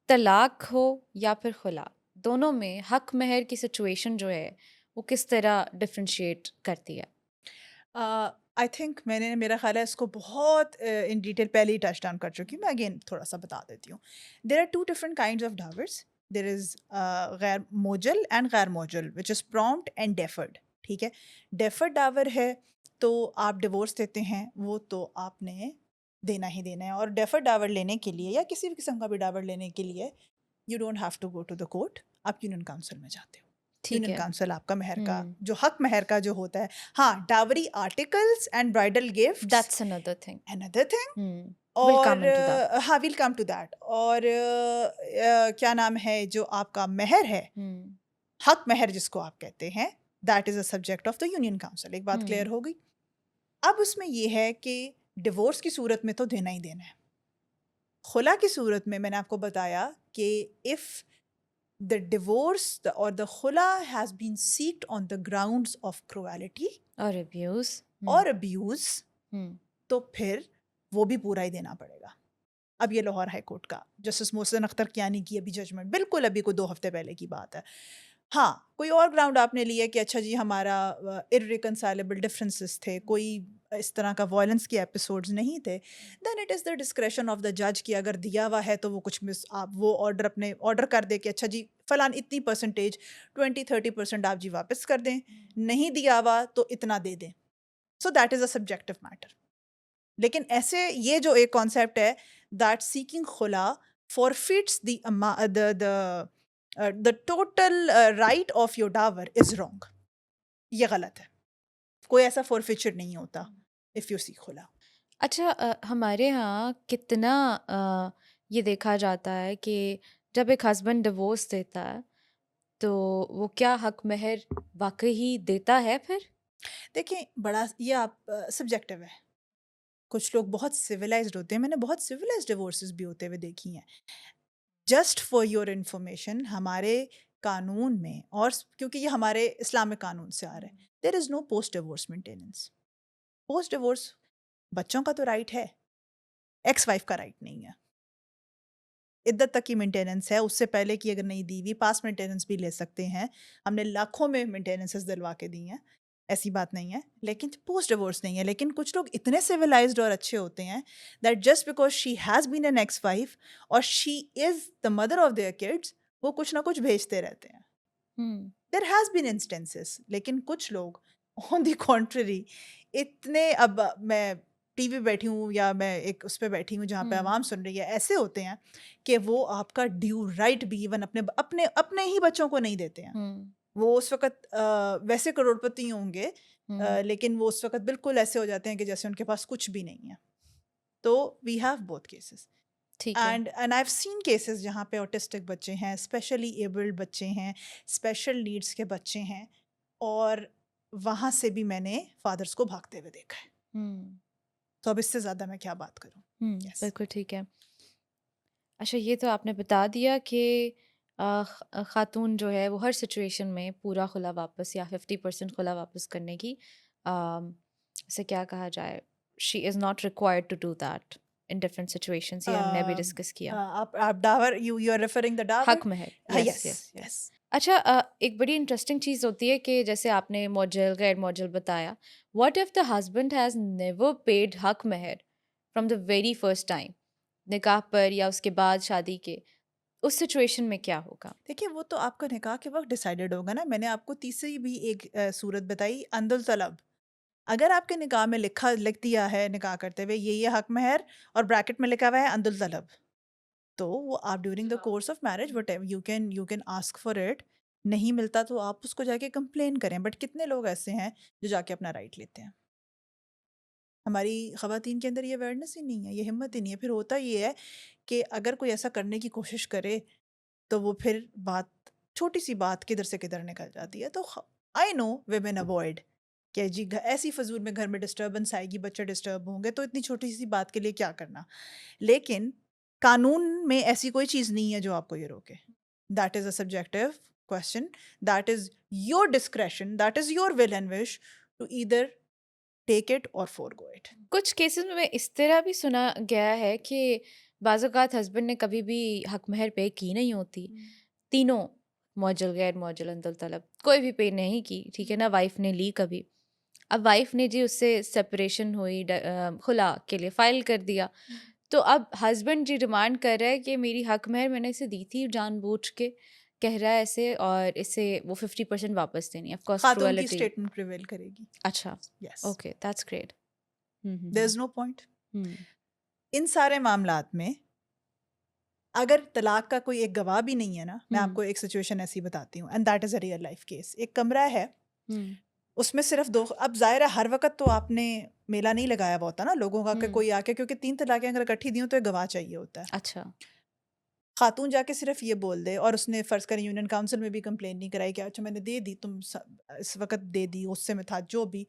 طلاق ہو یا پھر خلا, دونوں میں حق مہر کی سچویشن جو ہے وہ کس طرح ڈفرینشیٹ کرتی ہے؟ آئی تھنک میرا خیال ہے اس کو بہت ان ڈیٹیل پہلے ہی ٹچ ڈاؤن کر چکی ہوں, میں اگین تھوڑا سا بتا دیتی ہوں. There are 2 different kinds of dowries. There is غیر موجل اینڈ غیر موجل, which is prompt and deferred. ٹھیک ہے, ڈیفرڈ ڈاور ہے تو آپ ڈیورس دیتے ہیں, وہ تو آپ نے دینا ہی دینا ہے. اور ڈیفرڈ ڈاور لینے کے لیے, یا کسی بھی قسم کا بھی ڈاور لینے کے لیے, you don't have to go to the court, آپ یونین کاؤنسل میں جاتے ہو. یونین کاؤنسل آپ کا مہر کا جو حق مہر کا جو ہوتا ہے, ہاں dowry articles and bridal gift, that's another thing. اور ہاں ویل کم ٹو دیٹ. اور کیا نام ہے, جو آپ کا مہر ہے, حق مہر جس کو آپ کہتے ہیں, that is a subject of the union council. ایک بات کلیئر ہو گئی. اب اس میں یہ ہے کہ ڈیورس کی صورت میں تو دینا ہی دینا ہے. خلا کی صورت میں نے آپ کو بتایا کہ if the divorce or the khula has been sought on the grounds of cruelty اور abuse تو پھر وہ بھی پورا ہی دینا پڑے گا. اب یہ لاہور ہائی کورٹ کا جسٹس محسن اختر کیانی کی ابھی ججمنٹ بالکل ابھی کوئی 2 ہفتے پہلے کی بات ہے. ہاں کوئی اور گراؤنڈ آپ نے لیا کہ اچھا جی ہمارا irreconcilable differences تھے, کوئی اس طرح کا وائلنس کے ایپیسوڈز نہیں تھے, then it is the discretion of the جج کہ اگر دیا ہوا ہے تو وہ کچھ آپ وہ آرڈر کر دے کہ اچھا جی فلان اتنی پرسنٹیج 20-30% آپ جی واپس کر دیں, نہیں دیا ہوا تو اتنا دے دیں. So that is a subjective matter. لیکن ایسے یہ جو ایک کانسیپٹ ہے دیٹ سیکنگ خلا forfeits the total right of your dower is wrong. یہ غلط ہے. کوئی ایسا forfeiture نہیں ہوتا if you seek خلا. اچھا ہمارے ہاں کتنا یہ دیکھا جاتا ہے کہ جب ایک ہسبینڈ ڈیورس دیتا ہے تو وہ کیا حق مہر واقعی دیتا ہے پھر؟ دیکھیں بڑا یہ آپ سبجیکٹو ہے. کچھ لوگ بہت سویلائزڈ ہوتے ہیں, میں نے بہت سویلائزڈ ڈیورسز بھی ہوتے ہوئے دیکھی ہیں. جسٹ فار یور انفارمیشن ہمارے قانون میں, اور کیونکہ یہ ہمارے اسلامک قانون سے آ رہا ہے, there is no post divorce maintenance. Post divorce بچوں کا تو رائٹ ہے, ایکس وائف کا رائٹ نہیں ہے. عدت تک کی مینٹیننس ہے, اس سے پہلے کی اگر نہیں دی ہوئی پاس مینٹیننس بھی لے سکتے ہیں. ہم نے لاکھوں میں مینٹیننسز دلوا کے دی ہیں, ایسی بات نہیں ہے, لیکن پوسٹ ڈیورس نہیں ہے. لیکن کچھ لوگ اتنے سویلائزڈ اور اچھے ہوتے ہیں that just because she has been an ex wife اور she is the mother of their kids, وہ کچھ نہ کچھ بھیجتے رہتے ہیں. There has been instances. لیکن کچھ لوگ آن دی کانٹرری اتنے, اب میں ٹی وی بیٹھی ہوں یا میں ایک اس پہ بیٹھی ہوں جہاں پہ عوام سن رہی ہے, ایسے ہوتے ہیں کہ وہ آپ کا ڈیو رائٹ بھی ایون اپنے ہی بچوں کو نہیں دیتے ہیں. وہ اس وقت ویسے کروڑ پتی ہوں گے لیکن وہ اس وقت بالکل ایسے ہو جاتے ہیں کہ جیسے ان کے پاس کچھ بھی نہیں ہے. تو we have both cases and I have seen cases جہاں پہ آٹسٹک بچے ہیں, اسپیشلی ایبلڈ بچے ہیں, اسپیشل نیڈس کے بچے ہیں, اور وہاں سے بھی میں نے فادرس کو بھاگتے ہوئے دیکھا ہے. تو اب اس سے زیادہ میں کیا بات کروں. بالکل ٹھیک ہے. اچھا یہ تو آپ نے بتا دیا کہ خاتون جو ہے وہ ہر سچویشن میں پورا خلا واپس یا 50% خلا واپس کرنے کی اسے کیا کہا جائے, she is not required to do that in different situations. یہ ہم نے بھی ڈسکس کیا. آپ dower you are referring the dower, حق مہر. یس. اچھا ایک بڑی انٹرسٹنگ چیز ہوتی ہے کہ جیسے آپ نے موجل غیر موجل بتایا, what if the husband has never paid حق مہر from the very first time, نکاح پر یا اس کے بعد شادی کے, اس سچویشن میں کیا ہوگا؟ دیکھیے وہ تو آپ کا نکاح کے وقت ڈیسائیڈڈ ہوگا نا. میں نے آپ کو تیسری بھی ایک صورت بتائی, عند الطلب. اگر آپ کے نکاح میں لکھ دیا ہے نکاح کرتے ہوئے یہ حق مہر اور بریکٹ میں لکھا ہوا ہے عند الطلب, تو وہ آپ during the course of marriage what ever you can ask for it. نہیں ملتا تو آپ اس کو جا کے کمپلین کریں. بٹ کتنے لوگ ایسے ہیں جو جا کے اپنا رائٹ لیتے ہیں؟ ہماری خواتین کے اندر یہ اویئرنیس ہی نہیں ہے, یہ ہمت ہی نہیں ہے. پھر ہوتا یہ ہے کہ اگر کوئی ایسا کرنے کی کوشش کرے تو وہ پھر بات چھوٹی سی بات کدھر سے کدھر نکل جاتی ہے. تو آئی نو ویمن اوائڈ کہ جی ایسی فضول میں گھر میں ڈسٹربنس آئے گی, بچے ڈسٹرب ہوں گے, تو اتنی چھوٹی سی بات کے لیے کیا کرنا. لیکن قانون میں ایسی کوئی چیز نہیں ہے جو آپ کو یہ روکے. That is a subjective question, that is your discretion, that is your will and wish to either take it or forgo it. کچھ کیسز میں اس طرح بھی سنا گیا ہے کہ بعض اوقات ہسبینڈ نے کبھی بھی حق مہر پے کی نہیں ہوتی, تینوں موجل غیر موجل عند الطلب کوئی بھی پے نہیں کی, ٹھیک ہے نا, وائف نے لی کبھی. اب وائف نے جی اس سے سپریشن ہوئی, خلا کے لیے فائل کر دیا, تو اب ہسبینڈ جی ڈیمانڈ کر رہا ہے کہ میری حق مہر میں نے اسے دی تھی جان بوجھ کے, کہہ رہا ہے ایسے, اور اسے وہ 50% واپس دینی. آف کورس خاتون کی اسٹیٹمنٹ پریویل کرے گی. اچھا okay, that's great. There is no point. ان سارے معاملات میں اگر طلاق کا کوئی ایک گواہ بھی نہیں ہے نا, میں آپ کو ایک سچویشن ایسی بتاتی ہوں, and that is a real life case. ایک کمرہ ہے, اس میں صرف 2, اب ظاہر ہے ہر وقت تو آپ نے میلہ نہیں لگایا ہوا ہوتا نا لوگوں کا کہ کوئی آ کے, کیونکہ 3 طلاقیں اگر اکٹھی دی ہوں تو ایک گواہ چاہیے ہوتا ہے. اچھا. خاتون جا کے صرف یہ بول دے اور اس نے فرض کریں یونین کاؤنسل میں بھی کمپلین نہیں کرائی کہ اچھا میں نے دے دی، تم اس وقت دے دی، غصے میں تھا، جو بھی،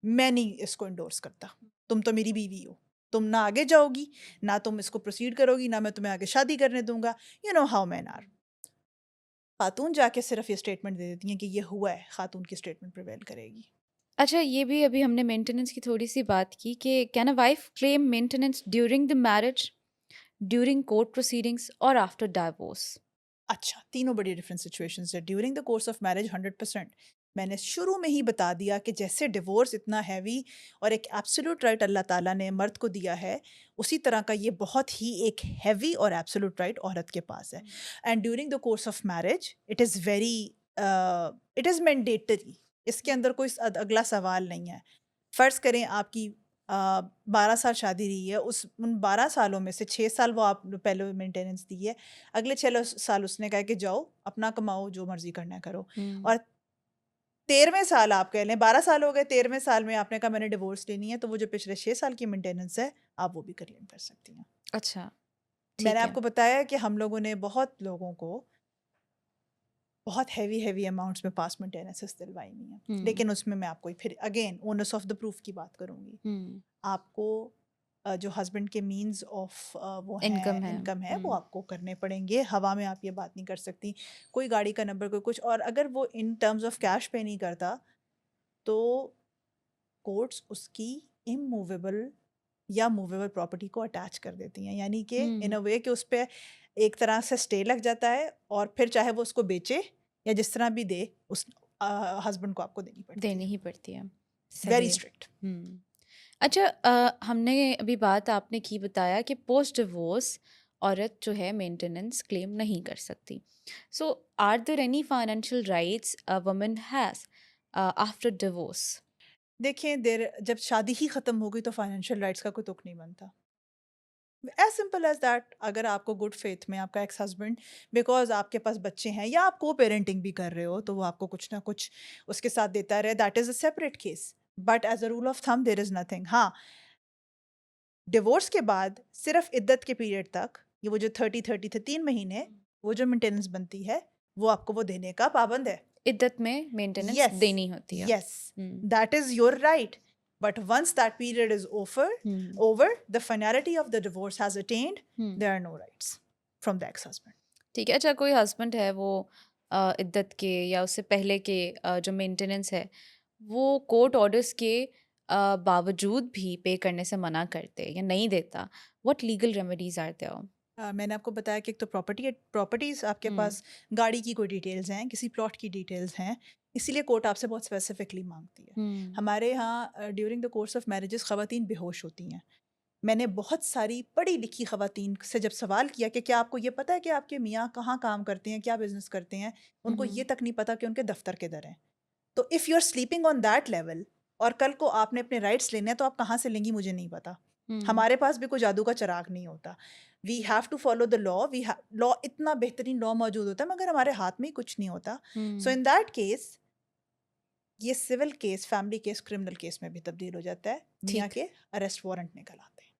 میں نہیں اس کو انڈورس کرتا، تم تو میری بیوی ہو، تم نہ آگے جاؤ گی، نہ تم اس کو پروسیڈ کرو گی، نہ میں تمہیں آگے شادی کرنے دوں گا. You know how men are. خاتون جا کے صرف یہ اسٹیٹمنٹ دے دیتی ہیں کہ یہ ہوا ہے، خاتون کی اسٹیٹمنٹ پریویل کرے گی. اچھا یہ بھی ابھی ہم نے مینٹیننس کی تھوڑی سی بات کی کہ can a wife claim maintenance during the marriage, during court proceedings اور آفٹر ڈائیورس؟ اچھا، تینوں بڑی ڈفرینٹ سچویشنز ہے. During the course of marriage 100%. میں نے شروع میں ہی بتا دیا کہ جیسے ڈیورس اتنا ہیوی اور ایک ایبسولوٹ رائٹ اللہ تعالیٰ نے مرد کو دیا ہے، اسی طرح کا یہ بہت ہی ایک ہیوی اور ایبسولوٹ رائٹ عورت کے پاس ہے. And during the course of marriage it is very it is mandatory. اس کے اندر کوئی اگلا سوال نہیں ہے. فرض کریں آپ کی 12 سال شادی رہی ہے، ان 12 سالوں میں سے 6 سال وہ آپ پہلے مینٹیننس دی ہے، اگلے 6 سال اس نے کہا کہ جاؤ اپنا کماؤ، جو مرضی کرنا ہے کرو. اور 13ویں سال آپ کہہ لیں، 12 سال ہو گئے، 13ویں سال میں آپ نے کہا میں نے ڈیورس لینی ہے، تو وہ جو پچھلے 6 سال کی مینٹیننس ہے آپ وہ بھی کلیم کر سکتی ہیں. اچھا میں نے ٹھیک ہے. آپ کو بتایا کہ ہم لوگوں نے بہت لوگوں کو بہت ہیوی اماؤنٹس میں پاس مینٹیننس دلوائی ہوئی ہیں، لیکن اس میں میں آپ کو پھر again onus of the proof کی بات کروں گی. آپ کو جو ہسبینڈ کے مینز آف وہ ہیں انکم ہے وہ آپ کو کرنے پڑیں گے. ہوا میں آپ یہ بات نہیں کر سکتی. کوئی گاڑی کا نمبر، کوئی کچھ، اور اگر وہ ان ٹرمز آف کیش پے نہیں کرتا تو کورٹس اس کی اموویبل یا موویبل پراپرٹی کو اٹیچ کر دیتی ہیں، یعنی کہ ان اے وے کہ اس پہ ایک طرح سے اسٹے لگ جاتا ہے، اور پھر چاہے وہ اس کو بیچے یا جس طرح بھی دے، اس ہسبینڈ کو آپ کو دینی ہی پڑتی ہے. Very strict. اچھا ہم نے ابھی بات آپ نے کی بتایا کہ پوسٹ ڈیورس عورت جو ہے مینٹیننس کلیم نہیں کر سکتی. So are there any financial rights woman has after divorce? دیکھیں جب شادی ہی ختم ہو گئی تو فائنینشیل رائٹس کا کوئی تک نہیں بنتا. As simple as that. اگر آپ کو گڈ فیتھ میں آپ کا ایکس ہسبینڈ، بیکاز آپ کے پاس بچے ہیں یا آپ کو پیرنٹنگ بھی کر رہے ہو، تو وہ آپ کو کچھ نہ کچھ اس کے ساتھ دیتا رہے، that is a separate case. But as a rule of thumb there is nothing. ہاں، ڈیورس کے بعد صرف عدت کے پیریڈ تک، یہ وہ جو 30 تھے 3 مہینے، وہ جو مینٹیننس بنتی ہے وہ آپ کو وہ دینے کا پابند ہے. عدت میں مینٹیننس دینی ہوتی ہے. Yes, that is your right. But once that period is over, the finality of the divorce has attained, there are no rights from the ex-husband. ٹھیک ہے. اچھا کوئی ہسبینڈ ہے وہ عدت کے یا اس سے پہلے کے جو مینٹیننس ہے وہ کورٹ آرڈرس کے باوجود بھی پے کرنے سے منع کرتے یا نہیں دیتا، what legal remedies are there؟ میں نے آپ کو بتایا کہ ایک تو پراپرٹیز آپ کے پاس، گاڑی کی کوئی ڈیٹیلز ہیں، کسی پلاٹ کی ڈیٹیلز ہیں، اسی لیے کورٹ آپ سے بہت اسپیسیفکلی مانگتی ہے. ہمارے ہاں during the course of marriages خواتین بے ہوش ہوتی ہیں. میں نے بہت ساری پڑھی لکھی خواتین سے جب سوال کیا کہ کیا آپ کو یہ پتہ ہے کہ آپ کے میاں کہاں کام کرتے ہیں، کیا بزنس کرتے ہیں، ان کو یہ تک نہیں پتہ کہ ان کے دفتر کدھر ہیں. تو if you are sleeping on that level, اور کل کو آپ نے اپنے رائٹس لینے ہیں تو آپ کہاں سے لیں گی مجھے نہیں پتا. ہمارے پاس بھی کوئی جادو کا چراغ نہیں ہوتا. We have to follow the law. Law اتنا بہترین لا موجود ہوتا ہے مگر ہمارے ہاتھ میں کچھ نہیں ہوتا. سو ان دیٹ کیس یہ civil case, family case, criminal case میں بھی تبدیل ہو جاتا ہے. میاں کے اریسٹ وارنٹ نکل آتے ہیں.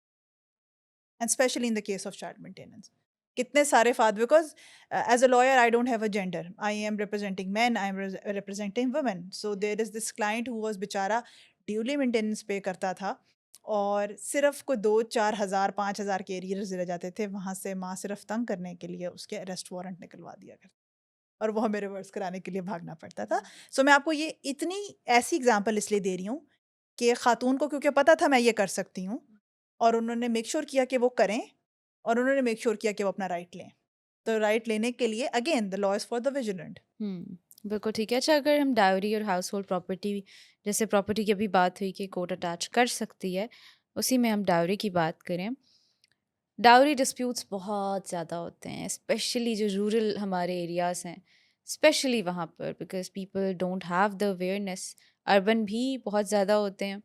And specially in the case of child maintenance. کتنے سارے father, because as a lawyer I don't have a gender, I am representing men, I am representing women. So there is this client who was بیچارہ duly maintenance pay کرتا تھا، اور صرف کوئی 2-4 ہزار 5 ہزار کے ایریئرز رہ جاتے تھے. وہاں سے ماں صرف تنگ کرنے کے لیے اس کے اریسٹ وارنٹ نکلوا دیا کرتی، اور وہ ہمیں ریورس کرانے کے لیے بھاگنا پڑتا تھا. سو میں آپ کو یہ اتنی ایسی اگزامپل اس لیے دے رہی ہوں کہ خاتون کو کیونکہ پتا تھا میں یہ کر سکتی ہوں، اور انہوں نے میک شور کیا کہ وہ کریں، اور انہوں نے میک شور کیا کہ وہ اپنا رائٹ لیں. تو رائٹ لینے کے لیے again the law is for the vigilant. بالکل ٹھیک ہے. اچھا اگر ہم ڈاوری اور ہاؤس ہولڈ پراپرٹی، جیسے پراپرٹی کی ابھی بات ہوئی کہ کورٹ اٹیچ کر سکتی ہے، اسی میں ہم ڈاوری کی بات کریں. ڈاوری ڈسپیوٹس بہت زیادہ ہوتے ہیں، اسپیشلی جو رورل ہمارے ایریاز ہیں، اسپیشلی وہاں پر، because people don't have the awareness. Urban بھی بہت زیادہ ہوتے ہیں،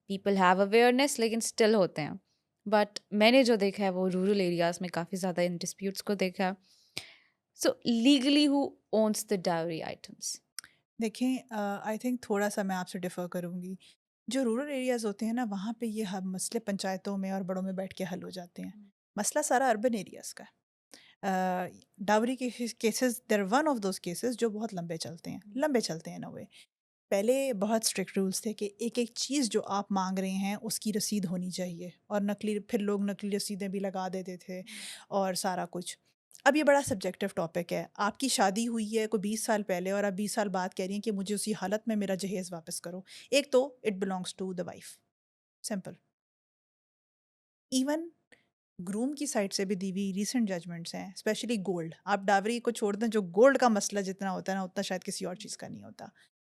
پیپل ہیو اویئرنیس لیکن اسٹل ہوتے ہیں. بٹ میں نے جو دیکھا ہے وہ رورل ایریاز میں کافی زیادہ ان ڈسپیوٹس کو دیکھا. سو legally who owns the dowry items? دیکھیں آئی تھنک تھوڑا سا میں آپ سے ڈیفر کروں گی. جو رورل ایریاز ہوتے ہیں نا، وہاں پہ یہ مسئلے پنچایتوں میں اور بڑوں میں بیٹھ کے حل ہو جاتے ہیں. مسئلہ سارا اربن ایریاز کا ہے. ڈاوری کے cases there one of those cases جو بہت لمبے چلتے ہیں نا. پہلے بہت اسٹرکٹ رولس تھے کہ ایک ایک چیز جو آپ مانگ رہے ہیں اس کی رسید ہونی چاہیے, اور پھر لوگ نقلی رسیدیں بھی لگا دیتے تھے اور سارا کچھ. اب یہ بڑا سبجیکٹو ٹاپک ہے. آپ کی شادی ہوئی ہے کوئی 20 سال پہلے اور آپ 20 سال بعد کہہ رہی ہیں کہ مجھے اسی حالت میں میرا جہیز واپس کرو. ایک تو it belongs to the wife, simple. Even groom کی سائڈ سے بھی دی ہوئی ریسنٹ ججمنٹس ہیں, اسپیشلی گولڈ. آپ ڈاوری کو چھوڑ دیں, جو گولڈ کا مسئلہ جتنا ہوتا ہے نا اتنا شاید کسی اور چیز کا نہیں ہوتا.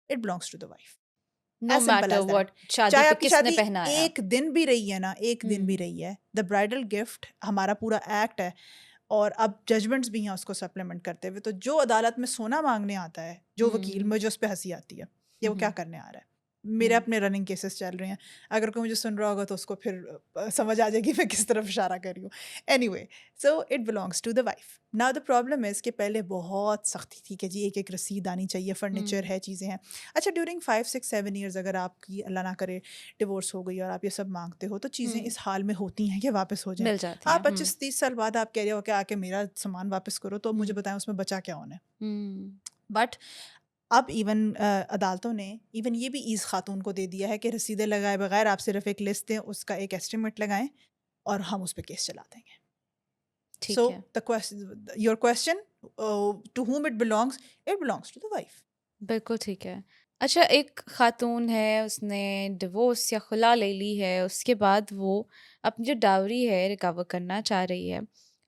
It belongs to the wife, no as simple matter as what, that. شادی چاہے پہ آپ کی کس نے شادی پہنایا. ایک دن بھی رہی ہے نا, ایک دن بھی رہی ہے, دا برائڈل گفٹ ہمارا پورا ایکٹ ہے. اور اب ججمنٹس بھی ہیں اس کو سپلیمنٹ کرتے ہوئے. تو جو عدالت میں سونا مانگنے آتا ہے, جو وکیل, مجھے اس پہ ہنسی آتی ہے کہ وہ کیا کرنے آ رہا ہے. میرے اپنے رننگ کیسز چل رہے ہیں, اگر کوئی مجھے سن رہا ہوگا تو اس کو پھر سمجھ آ جائے گی میں کس طرف اشارہ کر رہی ہوں. Anyway, so it belongs to the wife. Now the problem is کہ پہلے بہت سختی تھی کہ جی ایک ایک رسید آنی چاہیے, فرنیچر ہے, چیزیں ہیں. اچھا ڈیورنگ 5 6 7 ایئرز اگر آپ کی اللہ نہ کرے ڈیورس ہو گئی اور آپ یہ سب مانگتے ہو, تو چیزیں اس حال میں ہوتی ہیں کہ واپس ہو جائیں. مل جاتی ہیں. 25 30 سال بعد آپ کہہ رہے ہو کہ آ کے میرا سامان واپس کرو, تو مجھے بتائیں اس میں بچا کیا ہونا ہے. بٹ اب ایون عدالتوں نے ایون یہ بھی ایز خاتون کو دے دیا ہے کہ رسیدیں لگائے بغیر آپ صرف ایک لسٹ دیں, اس کا ایک ایسٹیمیٹ لگائیں اور ہم اس پہ کیس چلا دیں گے. So your question to whom it belongs to the wife. بالکل ٹھیک ہے. اچھا, ایک خاتون ہے, اس نے ڈیورس یا خلا لے لی ہے, اس کے بعد وہ اپنی جو ڈاوری ہے ریکور کرنا چاہ رہی ہے,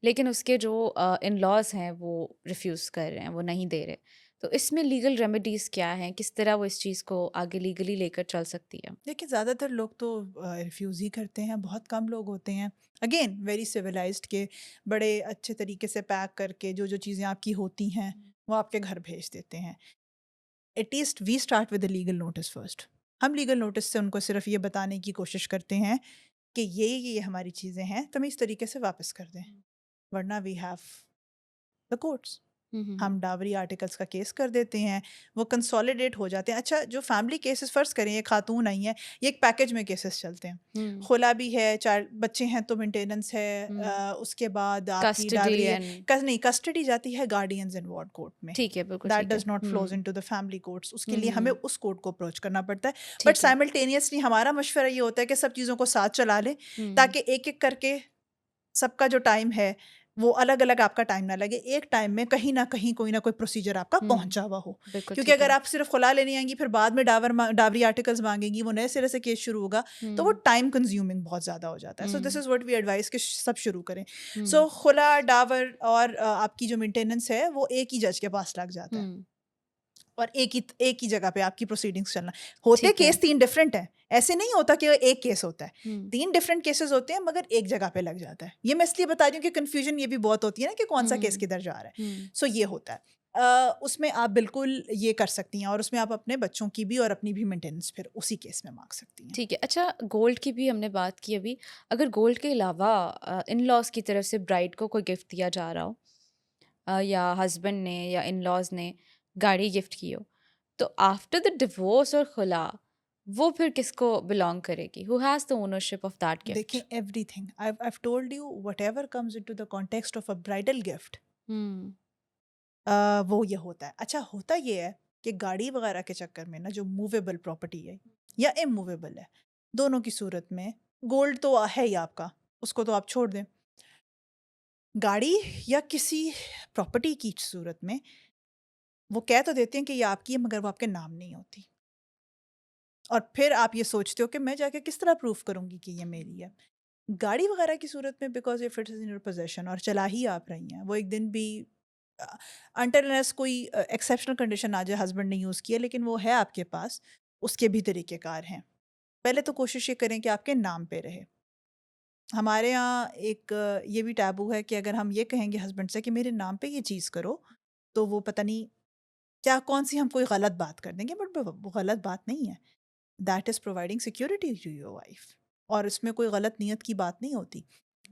لیکن اس کے جو ان لاز ہیں وہ ریفیوز کر رہے ہیں, وہ نہیں دے رہے. تو اس میں لیگل ریمیڈیز کیا ہیں, کس طرح وہ اس چیز کو آگے لیگلی لے کر چل سکتی ہے؟ دیکھیں زیادہ تر لوگ تو ریفیوز ہی کرتے ہیں, بہت کم لوگ ہوتے ہیں اگین ویری سویلائزڈ کے بڑے اچھے طریقے سے پیک کر کے جو چیزیں آپ کی ہوتی ہیں وہ آپ کے گھر بھیج دیتے ہیں. At least we start with a legal notice first. ہم لیگل نوٹس سے ان کو صرف یہ بتانے کی کوشش کرتے ہیں کہ یہ ہماری چیزیں ہیں, تو ہمیں اس طریقے سے واپس کر دیں, ورنہ وی ہیو دا کورٹس. ہم ڈاوری آرٹیکلس کا کیس کر دیتے ہیں, وہ کنسالیڈیٹ ہو جاتے ہیں. اچھا جو فیملی کیسز فرض کریں, یہ خاتون آئی ہیں, یہ ایک پیکج میں کیسز چلتے ہیں. خلا بھی ہے, بچے ہیں تو مینٹیننس ہے, اس کے بعد آپ کی ڈاوری نہیں, کسٹڈی جاتی ہے گارڈینز انوالوڈ کورٹ میں. ٹھیک ہے, بالکل that does not flows into the family courts. اس کے لیے ہمیں اس کورٹ کو اپروچ کرنا پڑتا ہے. بٹ سائملٹینیسلی ہمارا مشورہ یہ ہوتا ہے کہ سب چیزوں کو ساتھ چلا لیں, تاکہ ایک ایک کر کے سب کا جو ٹائم ہے وہ الگ الگ آپ کا ٹائم نہ لگے, ایک ٹائم میں کہیں نہ کہیں کوئی نہ کوئی پروسیجر آپ کا پہنچا ہوا ہو. کیونکہ اگر آپ صرف خلا لینے آئیں گی پھر بعد میں ڈاوری آرٹیکلز مانگیں گی, وہ نئے سرے سے کیس شروع ہوگا, تو وہ ٹائم کنزیومنگ بہت زیادہ ہو جاتا ہے. سو دس از واٹ وی ایڈوائز کہ سب شروع کریں. سو خلا, ڈاور اور آپ کی جو مینٹیننس ہے وہ ایک ہی جج کے پاس لگ جاتا ہے, اور ایک ہی جگہ پہ آپ کی پروسیڈنگس چلنا. ہوتے کیس 3 ڈفرینٹ ہیں, ایسے نہیں ہوتا کہ ایک کیس ہوتا ہے, 3 ڈفرینٹ کیسز ہوتے ہیں مگر ایک جگہ پہ لگ جاتا ہے. یہ میں اس لیے بتا رہی ہوں کہ کنفیوژن یہ بھی بہت ہوتی ہے نا کہ کون سا کیس کدھر جا رہا ہے. سو یہ ہوتا ہے. اس میں آپ بالکل یہ کر سکتی ہیں, اور اس میں آپ اپنے بچوں کی بھی اور اپنی بھی مینٹیننس پھر اسی کیس میں مانگ سکتی ہیں. ٹھیک ہے. اچھا, گولڈ کی بھی ہم نے بات کی ابھی. اگر گولڈ کے علاوہ ان لاز کی طرف سے برائڈ کو کوئی گفٹ دیا جا رہا ہو, یا ہسبینڈ نے یا ان لاز نے گاڑی گفٹ کی ہو, تو آفٹر دا ڈیورس اور خلا وہ پھر کس کو بلانگ کرے گی؟ Who has the ownership of that gift? دیکھیں everything I have told you, whatever comes into the context of a bridal gift, وہ یہ ہوتا ہے. اچھا ہوتا یہ ہے کہ گاڑی وغیرہ کے چکر میں نا جو موویبل پراپرٹی ہے یا اموویبل ہے, دونوں کی صورت میں گولڈ تو ہے ہی آپ کا, اس کو تو آپ چھوڑ دیں. گاڑی یا کسی پراپرٹی کی صورت میں وہ کہہ تو دیتے ہیں کہ یہ آپ کی ہے, مگر وہ آپ کے نام نہیں ہوتی, اور پھر آپ یہ سوچتے ہو کہ میں جا کے کس طرح پروف کروں گی کہ یہ میری ہے. گاڑی وغیرہ کی صورت میں because if it is in your position اور چلا ہی آپ رہی ہیں, وہ ایک دن بھی انٹل انلیس کوئی ایکسیپشنل کنڈیشن آ جائے, ہسبینڈ نے یوز کیا لیکن وہ ہے آپ کے پاس, اس کے بھی طریقہ کار ہیں. پہلے تو کوشش یہ کریں کہ آپ کے نام پہ رہے. ہمارے یہاں ایک یہ بھی ٹیبو ہے کہ اگر ہم یہ کہیں گے ہسبینڈ سے کہ میرے نام پہ یہ چیز کرو, تو وہ پتہ نہیں کیا کون سی ہم کوئی غلط بات کر دیں گے. بٹ وہ غلط بات نہیں ہے, that is providing security to your wife, اور اس میں کوئی غلط نیت کی بات نہیں ہوتی.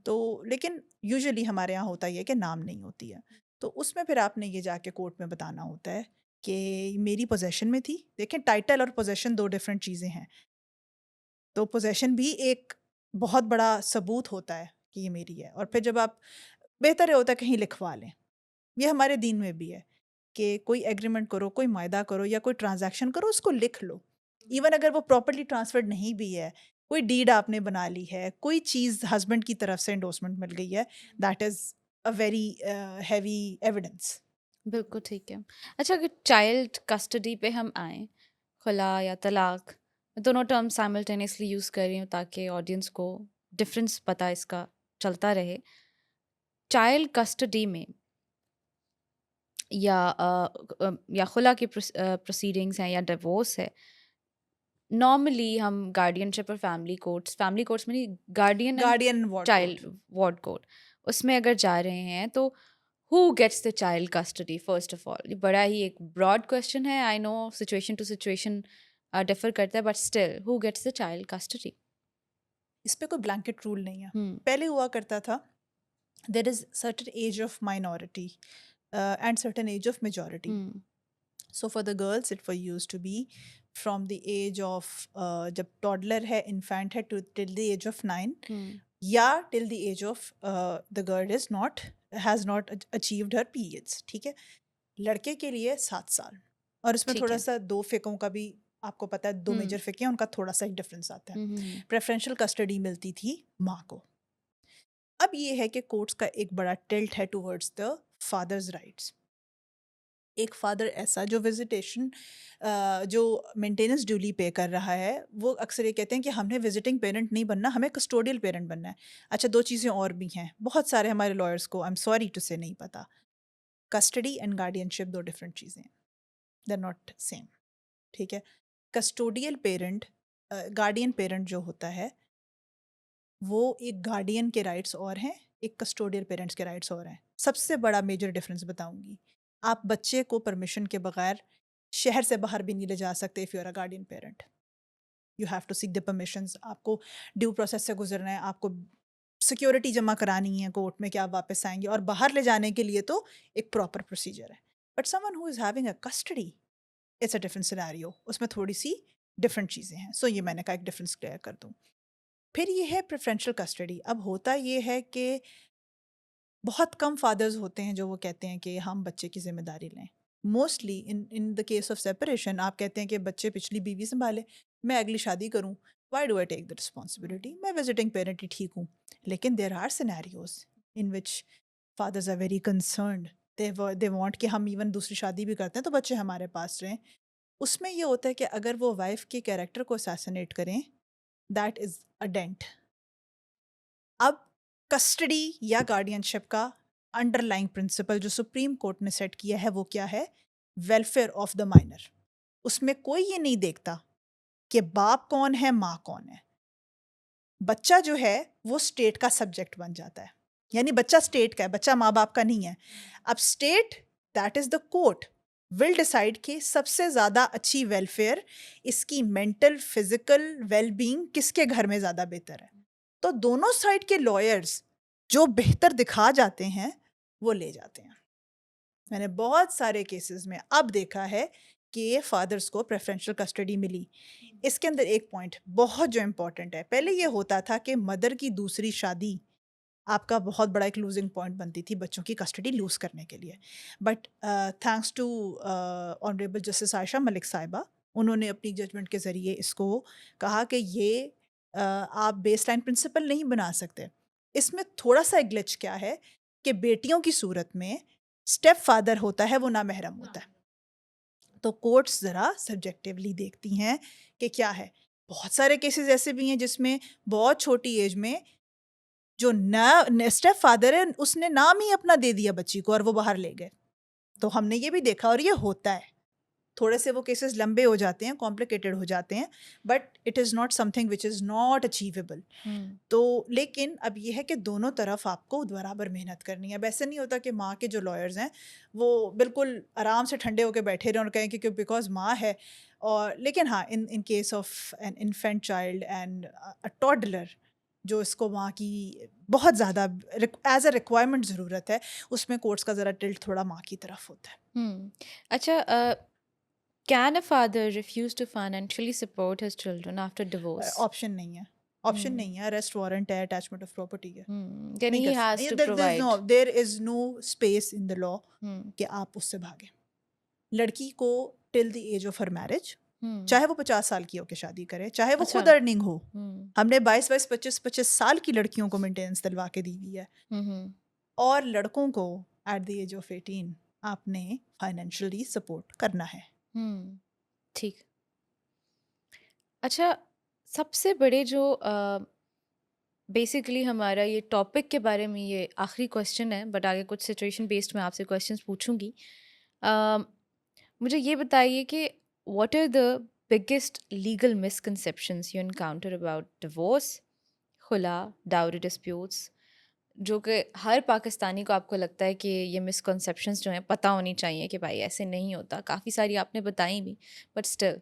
تو لیکن یوزلی ہمارے یہاں ہوتا یہ کہ نام نہیں ہوتی ہے, تو اس میں پھر آپ نے یہ جا کے کورٹ میں بتانا ہوتا ہے کہ میری پوزیشن میں تھی. دیکھیں ٹائٹل اور پوزیشن 2 ڈفرینٹ چیزیں ہیں, تو پوزیشن بھی ایک بہت بڑا ثبوت ہوتا ہے کہ یہ میری ہے. اور پھر جب آپ بہتر یہ ہوتا ہے کہیں لکھوا لیں. یہ ہمارے دین میں بھی ہے کہ کوئی ایگریمنٹ کرو, کوئی معاہدہ کرو یا کوئی ٹرانزیکشن کرو, اس کو لکھ لو. ایون اگر وہ پراپرلی ٹرانسفرڈ نہیں بھی ہے, کوئی ڈیڈ آپ نے بنا لی ہے, کوئی چیز ہسبینڈ کی طرف سے انڈورسمنٹ مل گئی ہے, that is a very heavy evidence. بالکل ٹھیک ہے. اچھا اگر چائلڈ کسٹڈی پہ ہم آئیں, خلا یا طلاق, میں دونوں ٹرم سائملٹینیسلی یوز کر رہی ہوں تاکہ آڈینس کو ڈفرینس پتہ اس کا چلتا رہے. چائلڈ کسٹڈی میں یا خلا کی پروسیڈنگس ہیں یا ڈیورس ہے, نارملی ہم گارڈین شپ اور فیملی کورٹس میں نہیں, گارڈین چائلڈ وارڈ کورٹ, اس میں اگر جا رہے ہیں تو who gets the child custody first of all? یہ بڑا ہی ایک براڈ کویشچن ہے, I know situation to situation differ کرتا ہے, but still who gets the child custody? اس پہ کوئی بلینکٹ رول نہیں ہے. پہلے ہوا کرتا تھا there is certain age of minority and certain age of majority. So for the girls it was use to be from the age of, جب ٹاڈلر ہے, انفینٹ ہے, ٹل دی ایج آف 9 یا till the age of the girl is not has not achieved her periods. ٹھیک ہے. لڑکے کے لیے 7 سال, اور اس میں تھوڑا سا 2 فقوں کا بھی آپ کو پتا ہے, 2 میجر فقے ہیں, ان کا تھوڑا سا ایک ڈفرینس آتا ہے. پریفرینشیل کسٹڈی ملتی تھی ماں کو. اب یہ ہے کہ کورٹس کا ایک بڑا ٹلٹ ہے ٹورڈز دا فادرز رائٹس. ایک فادر ایسا جو وزٹیشن جو مینٹیننس ڈیولی پے کر رہا ہے, وہ اکثر یہ کہتے ہیں کہ ہم نے وزٹنگ پیرنٹ نہیں بننا, ہمیں کسٹوڈیل پیرنٹ بننا ہے. اچھا 2 چیزیں اور بھی ہیں, بہت سارے ہمارے لائرس کو آئی ایم سوری ٹو سے نہیں پتا. Custody and guardian ship 2 different چیزیں ہیں, دے آر ناٹ سیم. ٹھیک ہے. کسٹوڈیل پیرنٹ, گارڈین پیرنٹ جو ہوتا ہے وہ ایک گارڈین کے رائٹس اور ہیں, ایک کسٹوڈیل پیرنٹس کے رائٹس اور ہیں. سب سے بڑا میجر ڈفرینس بتاؤں گی, آپ بچے کو پرمیشن کے بغیر شہر سے باہر بھی نہیں لے جا سکتے if you are a guardian parent. You have to seek the permissions. آپ کو ڈیو پروسیس سے گزرنا ہے, آپ کو سیکورٹی جمع کرانی ہے کورٹ میں کہ آپ واپس آئیں گے, اور باہر لے جانے کے لیے تو ایک پراپر پروسیجر ہے. But someone who is having a custody, it's a different scenario, اس میں تھوڑی سی ڈفرینٹ چیزیں ہیں. سو یہ میں نے کہا ایک ڈفرینس کلیئر کر دوں. پھر یہ ہے پریفرینشیل کسٹڈی. اب ہوتا یہ ہے کہ بہت کم فادرز ہوتے ہیں جو وہ کہتے ہیں کہ ہم بچے کی ذمہ داری لیں. Mostly in the case of separation آپ کہتے ہیں کہ بچے پچھلی بیوی سنبھالے, میں اگلی شادی کروں, why do I take the responsibility, میں وزٹنگ پیرنٹ ہی ٹھیک ہوں. لیکن there are scenarios in which fathers are very concerned, they want کہ ہم ایون دوسری شادی بھی کرتے ہیں تو بچے ہمارے پاس رہیں. اس میں یہ ہوتا ہے کہ اگر وہ وائف کے کیریکٹر کو اسیسنیٹ کریں, دیٹ از اے ڈینٹ. اب کسٹڈی یا گارڈین شپ کا انڈر لائنگ پرنسپل جو سپریم کورٹ نے سیٹ کیا ہے وہ کیا ہے؟ Welfare of the minor. اس میں کوئی یہ نہیں دیکھتا کہ باپ کون ہے, ماں کون ہے. بچہ جو ہے وہ اسٹیٹ کا سبجیکٹ بن جاتا ہے, یعنی بچہ اسٹیٹ کا ہے, بچہ ماں باپ کا نہیں ہے. اب state that is the court will decide کہ سب سے زیادہ اچھی ویلفیئر, اس کی مینٹل فزیکل ویل بینگ کس کے گھر میں زیادہ بہتر ہے. تو دونوں سائڈ کے لائرز جو بہتر دکھا جاتے ہیں وہ لے جاتے ہیں. میں نے بہت سارے کیسز میں اب دیکھا ہے کہ فادرز کو پریفرینشیل کسٹڈی ملی. اس کے اندر ایک پوائنٹ بہت جو امپورٹنٹ ہے, پہلے یہ ہوتا تھا کہ مدر کی دوسری شادی آپ کا بہت بڑا ایک لوزنگ پوائنٹ بنتی تھی بچوں کی کسٹڈی لوز کرنے کے لیے. But thanks to honourable justice Ayesha Malik صاحبہ, انہوں نے اپنی ججمنٹ کے ذریعے اس کو کہا کہ یہ آپ بیس لائن پرنسپل نہیں بنا سکتے. اس میں تھوڑا سا گلچ کیا ہے کہ بیٹیوں کی صورت میں اسٹیپ فادر ہوتا ہے وہ نامحرم ہوتا ہے, تو کورٹس ذرا سبجیکٹیولی دیکھتی ہیں کہ کیا ہے. بہت سارے کیسز ایسے بھی ہیں جس میں بہت چھوٹی ایج میں جو اسٹیپ فادر ہے اس نے نام ہی اپنا دے دیا بچی کو اور وہ باہر لے گئے. تو ہم نے یہ بھی دیکھا, اور یہ ہوتا ہے. تھوڑے سے وہ کیسز لمبے ہو جاتے ہیں, کمپلیکیٹڈ ہو جاتے ہیں, but it is not some thing which is not achievable. تو لیکن اب یہ ہے کہ دونوں طرف آپ کو برابر محنت کرنی ہے. اب ایسے نہیں ہوتا کہ ماں کے جو لائرز ہیں وہ بالکل آرام سے ٹھنڈے ہو کے بیٹھے رہیں اور کہیں کہ بیکاز ماں ہے. اور لیکن ہاں in case of an infinite child and a toddler جو اس کو ماں کی بہت زیادہ ایز اے ریکوائرمنٹ ضرورت ہے, اس میں کورٹس کا ذرا ٹلٹ تھوڑا ماں کی طرف ہوتا ہے. اچھا, can a father refuse to financially support his children after divorce? Option نہیں ہے. آپشن نہیں ہے, اریسٹ وارنٹ ہے, اٹیچمنٹ آف پراپرٹی ہے, یعنی نہیں he کر has to سکتے. provide. There is no space in the law کہ آپ اس سے بھاگیں. لڑکی کو till the age of her marriage, چاہے وہ 50 سال کی ہو کے شادی کرے, چاہے وہ خود ارننگ ہو. ہم نے 22 25 سال کی لڑکیوں کو مینٹیننس دلوا کے دی ہوئی ہے, اور لڑکوں کو ایٹ دی ایج آف 18 آپ نے فائنینشلی سپورٹ کرنا ہے. ٹھیک. اچھا, سب سے بڑے جو بیسیکلی ہمارا یہ ٹاپک کے بارے میں یہ آخری کویشچن ہے, بٹ آگے کچھ سچویشن بیسڈ میں آپ سے کویشچنس پوچھوں گی. مجھے یہ بتائیے کہ what are the biggest legal misconceptions you encounter about divorce, خلا, ڈاوری ڈسپیوٹس, جو کہ ہر پاکستانی کو آپ کو لگتا ہے کہ یہ مسکنسیپشنس جو ہیں پتہ ہونی چاہیے کہ بھائی ایسے نہیں ہوتا. کافی ساری آپ نے بتائیں بھی, but still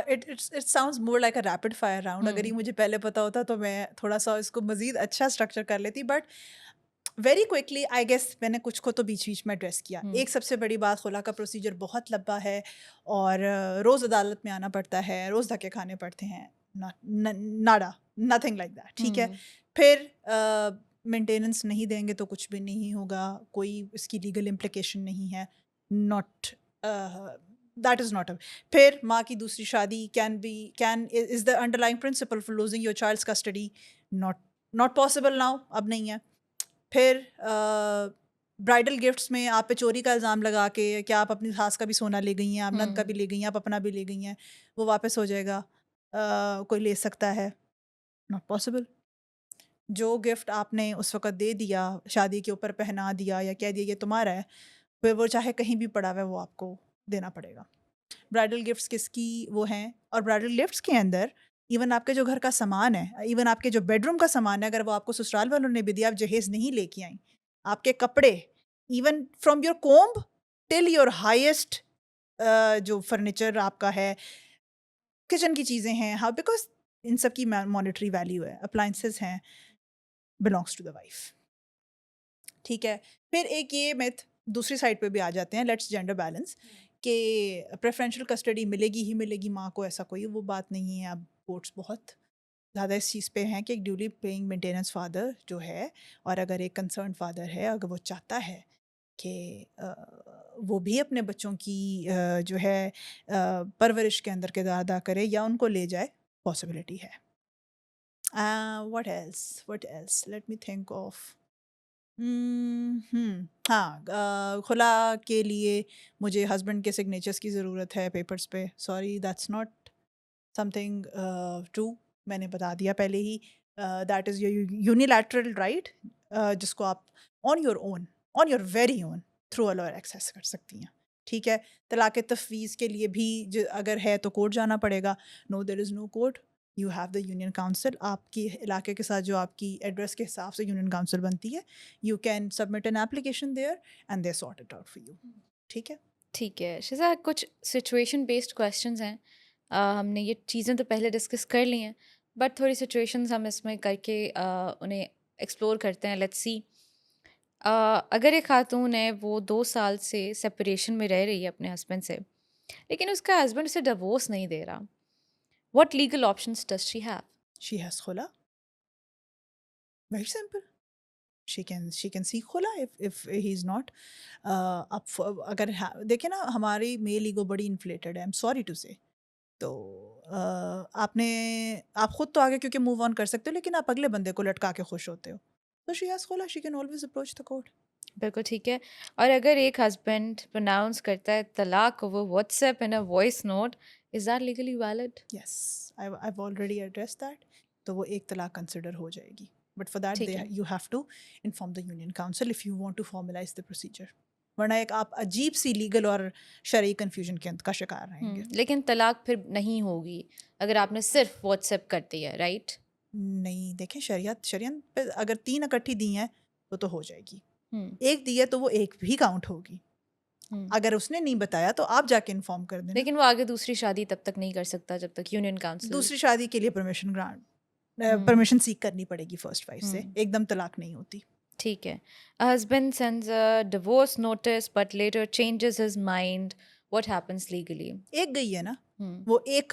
It sounds more like a rapid fire round. اگر یہ مجھے پہلے پتا ہوتا تو میں تھوڑا سا اس کو مزید اچھا اسٹرکچر کر لیتی, but very quickly I guess میں نے کچھ کو تو بیچ بیچ میں ایڈریس کیا. ایک سب سے بڑی بات, خلا کا پروسیجر بہت لمبا ہے اور روز عدالت میں آنا پڑتا ہے, روز دھکے کھانے پڑتے ہیں, ناڈا نتھنگ لائک دیٹ. ٹھیک ہے. پھر مینٹیننس نہیں دیں گے تو کچھ بھی نہیں ہوگا, کوئی اس کی لیگل امپلیکیشن نہیں ہے. Not that is not a. پھر ماں کی دوسری شادی is the underlying principle for losing your child's custody not possible now, اب نہیں ہے. پھر برائڈل گفٹس میں آپ پہ چوری کا الزام لگا کے کیا آپ اپنی ساس کا بھی سونا لے گئی ہیں, آپ نند کا بھی لے گئی ہیں, آپ اپنا بھی لے گئی ہیں, وہ واپس ہو جائے گا, کوئی لے سکتا ہے؟ Not possible. جو گفٹ آپ نے اس وقت دے دیا, شادی کے اوپر پہنا دیا یا کہہ دیا یہ تمہارا ہے, پھر وہ چاہے کہیں بھی پڑا ہوا ہے وہ آپ کو دینا پڑے گا. برائڈل گفٹس کس کی وہ ہیں, اور برائڈل گفٹس کے اندر ایون آپ کے جو گھر کا سامان ہے, ایون آپ کے جو بیڈ روم کا سامان ہے, اگر وہ آپ کو سسرال والوں نے بھی دیا, آپ جہیز نہیں لے کے آئیں, آپ کے کپڑے, even from your comb till your highest جو فرنیچر آپ کا ہے, کچن کی چیزیں ہیں, ہاؤ, بیکاز ان سب کی مانیٹری ویلیو ہے, اپلائنسز ہیں, belongs to the wife. ٹھیک ہے. پھر ایک یہ میتھ دوسری سائڈ پہ بھی آ جاتے ہیں, لیٹس جینڈر بیلنس, کہ پریفرینشیل کسٹڈی ملے گی ہی ملے گی ماں کو, ایسا کوئی وہ بات نہیں ہے. اب کورٹس بہت زیادہ اس چیز پہ ہیں کہ ایک ڈیولی پیئنگ مینٹیننس فادر جو ہے, اور اگر ایک کنسرن فادر ہے, اگر وہ چاہتا ہے کہ وہ بھی اپنے بچوں کی جو ہے پرورش کے اندر کردار ادا کرے یا ان کو لے جائے, پاسبلٹی ہے. What else? Let me think of. ہاں, خلا کے لیے مجھے ہسبینڈ کے سگنیچرس کی ضرورت ہے پیپرس پہ. Sorry, that's not something true. میں نے بتا دیا پہلے ہی, that is your unilateral right, جس کو آپ on your very own through a lawyer access کر سکتی ہیں. ٹھیک ہے. طلاق تفویض کے لیے بھی اگر ہے تو کورٹ جانا پڑے گا. No, there is no court. You have the union council. آپ کی علاقے کے ساتھ جو آپ کی ایڈریس کے حساب سے یونین کاؤنسل بنتی ہے, you can submit an application there and they sort it out for you. ٹھیک ہے. ٹھیک ہے. شزا, کچھ سچویشن بیسڈ کویشچنز ہیں, ہم نے یہ چیزیں تو پہلے ڈسکس کر لی ہیں, بٹ تھوڑی سچویشنز ہم اس میں کر کے انہیں ایکسپلور کرتے ہیں. لیٹس سی, اگر ایک خاتون ہے, وہ 2 سال سے سپریشن میں رہ رہی ہے اپنے ہسبینڈ سے, لیکن اس کا ہسبینڈ اسے ڈیورس نہیں دے رہا, what legal options does she have? She has khula. Very simple. She can seek khula if he's not up for. اگر دیکھیں نا, ہماری میل ایگو بڑی انفلیٹڈ ہے, I'm sorry to say. تو آپ خود تو آگے کیونکہ موو آن کر سکتے ہو, لیکن آپ اگلے بندے کو لٹکا کے خوش ہوتے ہو. تو she has khula, she can always approach the court. بالکل ٹھیک ہے. اور اگر ایک ہسبینڈ پروناؤنس کرتا ہے طلاق over WhatsApp in a voice note, is that legally valid? Yes, I've already addressed that. تو وہ ایک طلاق کنسیڈر ہو جائے گی, but for that you have to inform the union council if you want to formalise the procedure, ورنہ ایک آپ عجیب سی لیگل اور شرعی کنفیوژن کا شکار رہیں گے. لیکن طلاق پھر نہیں ہوگی اگر آپ نے صرف واٹس ایپ کر دی ہے, رائٹ؟ نہیں, دیکھیں شریعت پہ اگر 3 اکٹھی دی ہیں تو ہو جائے گی. ایک دی ہے تو وہ ایک بھی کاؤنٹ ہوگی. اگر اس نے نہیں بتایا تو آپ جا کے انفارم کر دیں. لیکن وہ آگے دوسری شادی تب تک نہیں کر سکتا جب تک یونین کاؤنسل. دوسری شادی کے لیے پرمیشن سیک کرنی پڑے گی فرسٹ وائف سے, ایک دم طلاق نہیں ہوتی. ٹھیک ہے. Husband sends a divorce notice but later changes his mind, what happens legally? ایک گئی ہے نا, وہ ایک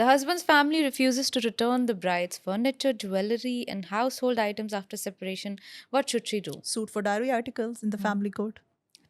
The husband's family refuses to return the bride's furniture, jewelry, and household items after separation. What should she do? Suit for dowry articles in the family code.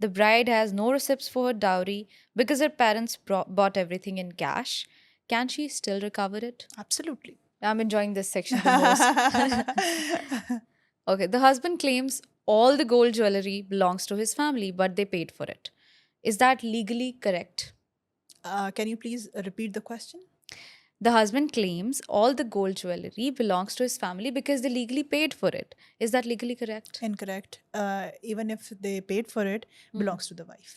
The bride has no receipts for her dowry because her parents bought everything in cash. Can she still recover it? Absolutely. I'm enjoying this section the most. Okay, the husband claims all the gold jewelry belongs to his family, but they paid for it. Is that legally correct? Can you please repeat the question? The husband claims all the gold jewelry belongs to his family because they legally paid for it. Is that legally correct? Incorrect. Even if they paid for it, belongs to the wife.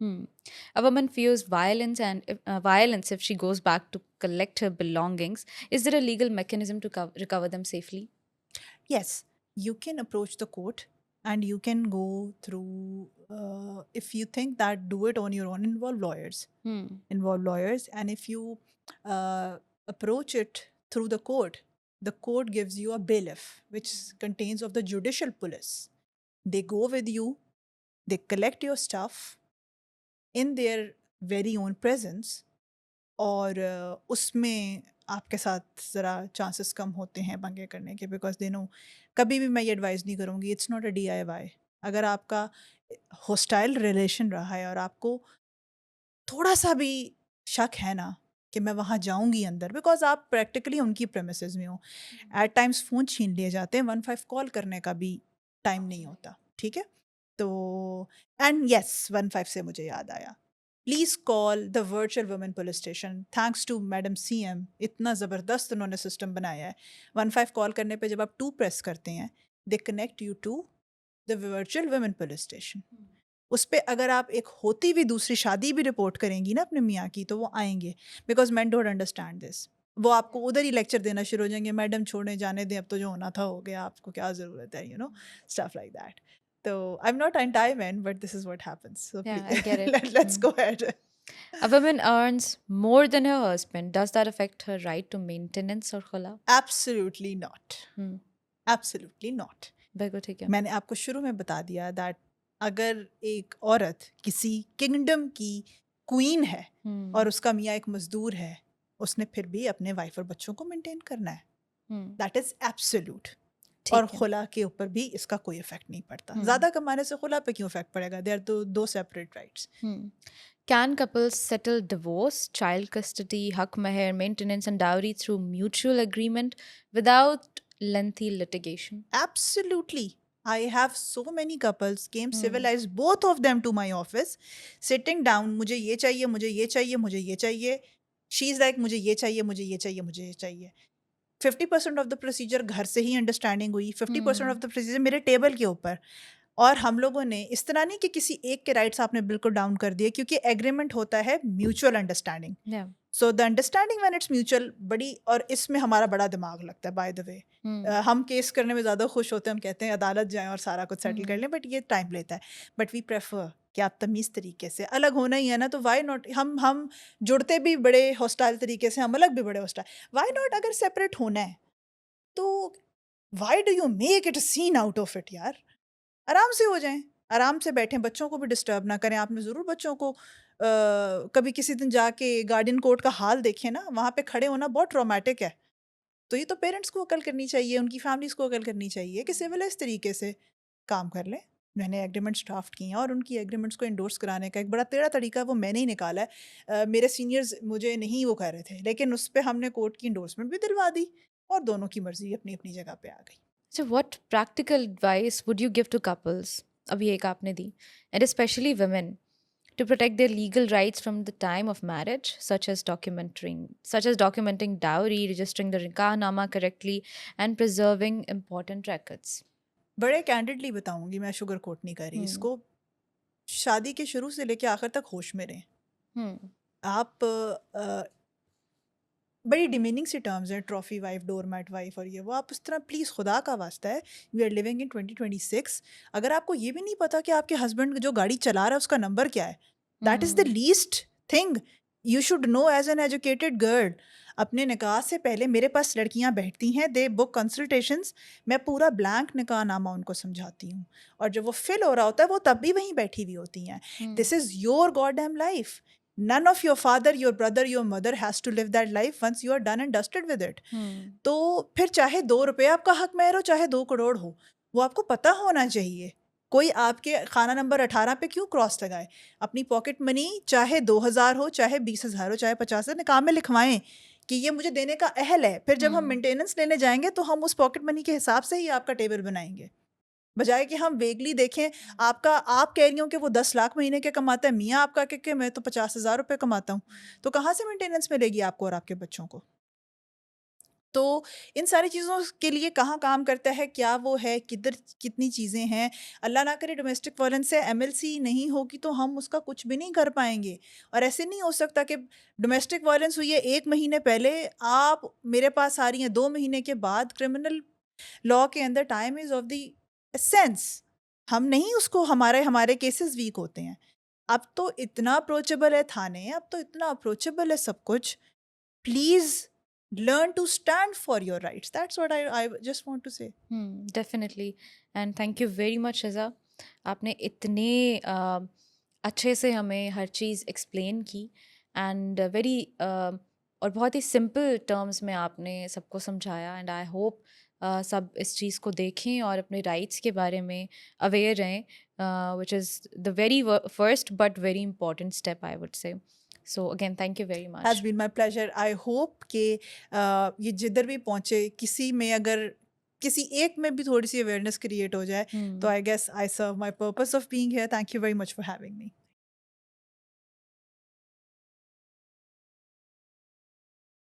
A woman fears violence if she goes back to collect her belongings. Is there a legal mechanism to recover them safely? Yes, you can approach the court and you can go through, if you think that, do it on your own, involve lawyers. And if you approach it through the court gives you a bailiff, which contains of the judicial police. They go with you, they collect your stuff in their very own presence, اور اس میں آپ کے ساتھ ذرا chances کم ہوتے ہیں پنگے کرنے کے, بیکاز دے نو. کبھی بھی میں یہ ایڈوائز نہیں کروں گی, اٹس ناٹ اے DIY. اگر آپ کا ہوسٹائل ریلیشن رہا ہے اور آپ کو تھوڑا سا بھی شک ہے نا کہ میں وہاں جاؤں گی اندر, بیکاز آپ پریکٹیکلی ان کی پریمیسز میں ہوں, ایٹ ٹائمس فون چھین لیے جاتے ہیں, 15 کال کرنے کا بھی ٹائم نہیں ہوتا, ٹھیک ہے. تو اینڈ یس 15 سے مجھے یاد آیا, please call the virtual women police station. Thanks to madam CM, اتنا زبردست انہوں نے سسٹم بنایا ہے. 15 کال کرنے پہ جب آپ 2 پریس کرتے ہیں, they connect you to the virtual women police station. اس پہ اگر آپ ایک ہوتی ہوئی دوسری شادی بھی رپورٹ کریں گی نا اپنے میاں کی, تو وہ آئیں گے, because men don't understand this. وہ آپ کو ادھر ہی لیکچر دینا شروع ہو جائیں گے, میڈم چھوڑنے جانے دیں, اب تو جو ہونا تھا ہو گیا, آپ کو کیا ضرورت ہے, stuff like that. So I'm not anti-men, but this is what happens. So Yeah, please, I get it. let's go ahead. A woman earns more than her husband. Does that affect her right to maintenance or khula? Absolutely not. Absolutely not. بالکل ٹھیک ہے. میں نے آپ کو شروع میں بتا دیا دیٹ اگر ایک عورت کسی کنگڈم کی کوئین ہے اور اس کا میاں ایک مزدور ہے, اس نے پھر بھی اپنے وائف اور بچوں کو مینٹین کرنا ہے. That is absolute. اور خلا کے اوپر بھی اس کا کوئی افیکٹ نہیں پڑتا. زیادہ کمانے سے خلا پہ کیوں افیکٹ پڑے گا؟ They are two separate rights. Can couples settle divorce, child custody, haq meher, maintenance and dowry through mutual agreement without lengthy litigation? Absolutely. I have so many couples came civilized, both of them to my office, sitting down, مجھے یہ چاہیے, مجھے یہ چاہیے, مجھے یہ چاہیے. She is like, مجھے یہ چاہیے, مجھے یہ چاہیے, مجھے یہ چاہیے. 50% آف دا پروسیجر گھر سے ہی انڈرسٹینڈنگ ہوئی, 50% آف دا پروسیجر میرے ٹیبل کے اوپر. اور ہم لوگوں نے اس طرح نہیں کہ کسی ایک کے رائٹس آپ نے بالکل ڈاؤن کر دیے, کیونکہ ایگریمنٹ ہوتا ہے mutual understanding. So the understanding when it's mutual بڑی, اور اس میں ہمارا بڑا دماغ لگتا ہے. بائی دا وے ہم کیس کرنے میں زیادہ خوش ہوتے ہیں, ہم کہتے ہیں عدالت جائیں اور سارا کچھ سیٹل کر لیں, بٹ یہ ٹائم لیتا ہے. بٹ وی پریفر کہ آپ تمیز طریقے سے, الگ ہونا ہی ہے نا, تو وائی ناٹ. ہم جڑتے بھی بڑے ہاسٹائل طریقے سے, ہم الگ بھی بڑے ہاسٹائل. وائی ناٹ اگر سیپریٹ ہونا ہے تو why do you make it scene out of it یار. آرام سے ہو جائیں, آرام سے بیٹھیں, بچوں کو بھی ڈسٹرب نہ کریں. آپ نے ضرور بچوں کو کبھی کسی دن جا کے گارڈین کورٹ کا حال دیکھیں نا, وہاں پہ کھڑے ہونا بہت ٹرامیٹک ہے. تو یہ تو پیرنٹس کو عقل کرنی چاہیے, ان کی فیملیز کو عقل کرنی چاہیے کہ سویلائز طریقے سے کام کر لیں. میں نے ایگریمنٹس ڈرافٹ کیے ہیں, اور ان کی ایگریمنٹس کو انڈورس کرانے کا ایک بڑا ٹیڑھا طریقہ وہ میں نے ہی نکالا ہے. میرے سینئرز مجھے نہیں وہ کہہ رہے تھے, لیکن اس پہ ہم نے کورٹ کی انڈورسمنٹ بھی دلوا دی, اور دونوں کی مرضی اپنی اپنی جگہ پہ آ گئی. So what practical advice would you give to couples? ابھی ایک آپ نے دی, and especially women, to protect their legal rights from the time of marriage, such as documenting dowry, registering the nikah nama correctly, and preserving important records. بڑے candidly بتاؤں گی, میں sugar کوٹ نہیں کر رہی اس کو. شادی کے شروع سے لے کے آخر تک ہوش میں رہیں. آپ بڑی ڈیمیننگ سی ٹرمز ہیں، trophy wife, door mat wife اور یہ وہ. آپ اس طرح پلیز خدا کا واسطہ ہے، وی آر لیونگ ان 2026. اگر آپ کو یہ بھی نہیں پتا کہ آپ کے ہسبینڈ جو گاڑی چلا رہا ہے اس کا نمبر کیا ہے، that is the least thing you should know as an educated girl. اپنے نکاح سے پہلے میرے پاس لڑکیاں بیٹھتی ہیں، دے بک کنسلٹیشنز، میں پورا بلینک نکاح نامہ ان کو سمجھاتی ہوں، اور جب وہ فل ہو رہا ہوتا ہے وہ تب بھی وہیں بیٹھی ہوئی ہوتی ہیں. This is your god damn life. None of your father, your brother, your mother has to live that life once you are done and dusted with it. تو پھر چاہے 2 روپے آپ کا حق مہر ہو، چاہے 2 کروڑ ہو، وہ آپ کو پتہ ہونا چاہیے. کوئی آپ کے خانہ نمبر 18 پہ کیوں کراس لگائے؟ اپنی پاکٹ منی چاہے 2000 ہو، چاہے 20,000 ہو، چاہے 50 ہو، نکاح میں لکھوائیں کہ یہ مجھے دینے کا اہل ہے. پھر جب ہم مینٹیننس لینے جائیں گے تو ہم اس پاکٹ منی کے حساب سے ہی آپ کا ٹیبل بنائیں گے، بجائے کہ ہم ویگلی دیکھیں. آپ کہہ رہی ہوں کہ وہ 10 لاکھ مہینے کے کماتا ہے، میاں آپ کا کہ میں تو 50,000 روپے کماتا ہوں، تو کہاں سے مینٹیننس ملے گی آپ کو اور آپ کے بچوں کو؟ تو ان ساری چیزوں کے لیے کہاں کام کرتا ہے، کیا وہ ہے، کدھر کتنی چیزیں ہیں. اللہ نہ کرے ڈومیسٹک وائلنس سے MLC نہیں ہوگی تو ہم اس کا کچھ بھی نہیں کر پائیں گے. اور ایسے نہیں ہو سکتا کہ ڈومیسٹک وائلنس ہوئی ہے 1 مہینے پہلے، آپ میرے پاس آ رہی ہیں 2 مہینے کے بعد. کرمنل لا کے اندر time is of the essence. ہم نہیں اس کو، ہمارے کیسز ویک ہوتے ہیں. اب تو اتنا اپروچیبل ہے تھانے، اب تو اتنا اپروچیبل ہے سب کچھ. Please learn to stand for your rights. That's what I just want to say. Definitely. And thank you very much, Raza. آپ نے اتنے اچھے سے ہمیں ہر چیز ایکسپلین کی، اینڈ ویری اور بہت ہی سمپل ٹرمز میں آپ نے سب کو سمجھایا. اینڈ آئی ہوپ سب اس چیز کو دیکھیں اور اپنے رائٹس کے بارے میں اویئر رہیں، which is the very first but very important step I would say. So again thank you very much. Has been my pleasure. I hope کہ یہ جدھر بھی پہنچے، کسی میں اگر کسی ایک میں بھی تھوڑی سی اویئرنیس کریٹ ہو جائے تو I guess I serve my purpose of being here. Thank you very much for having me.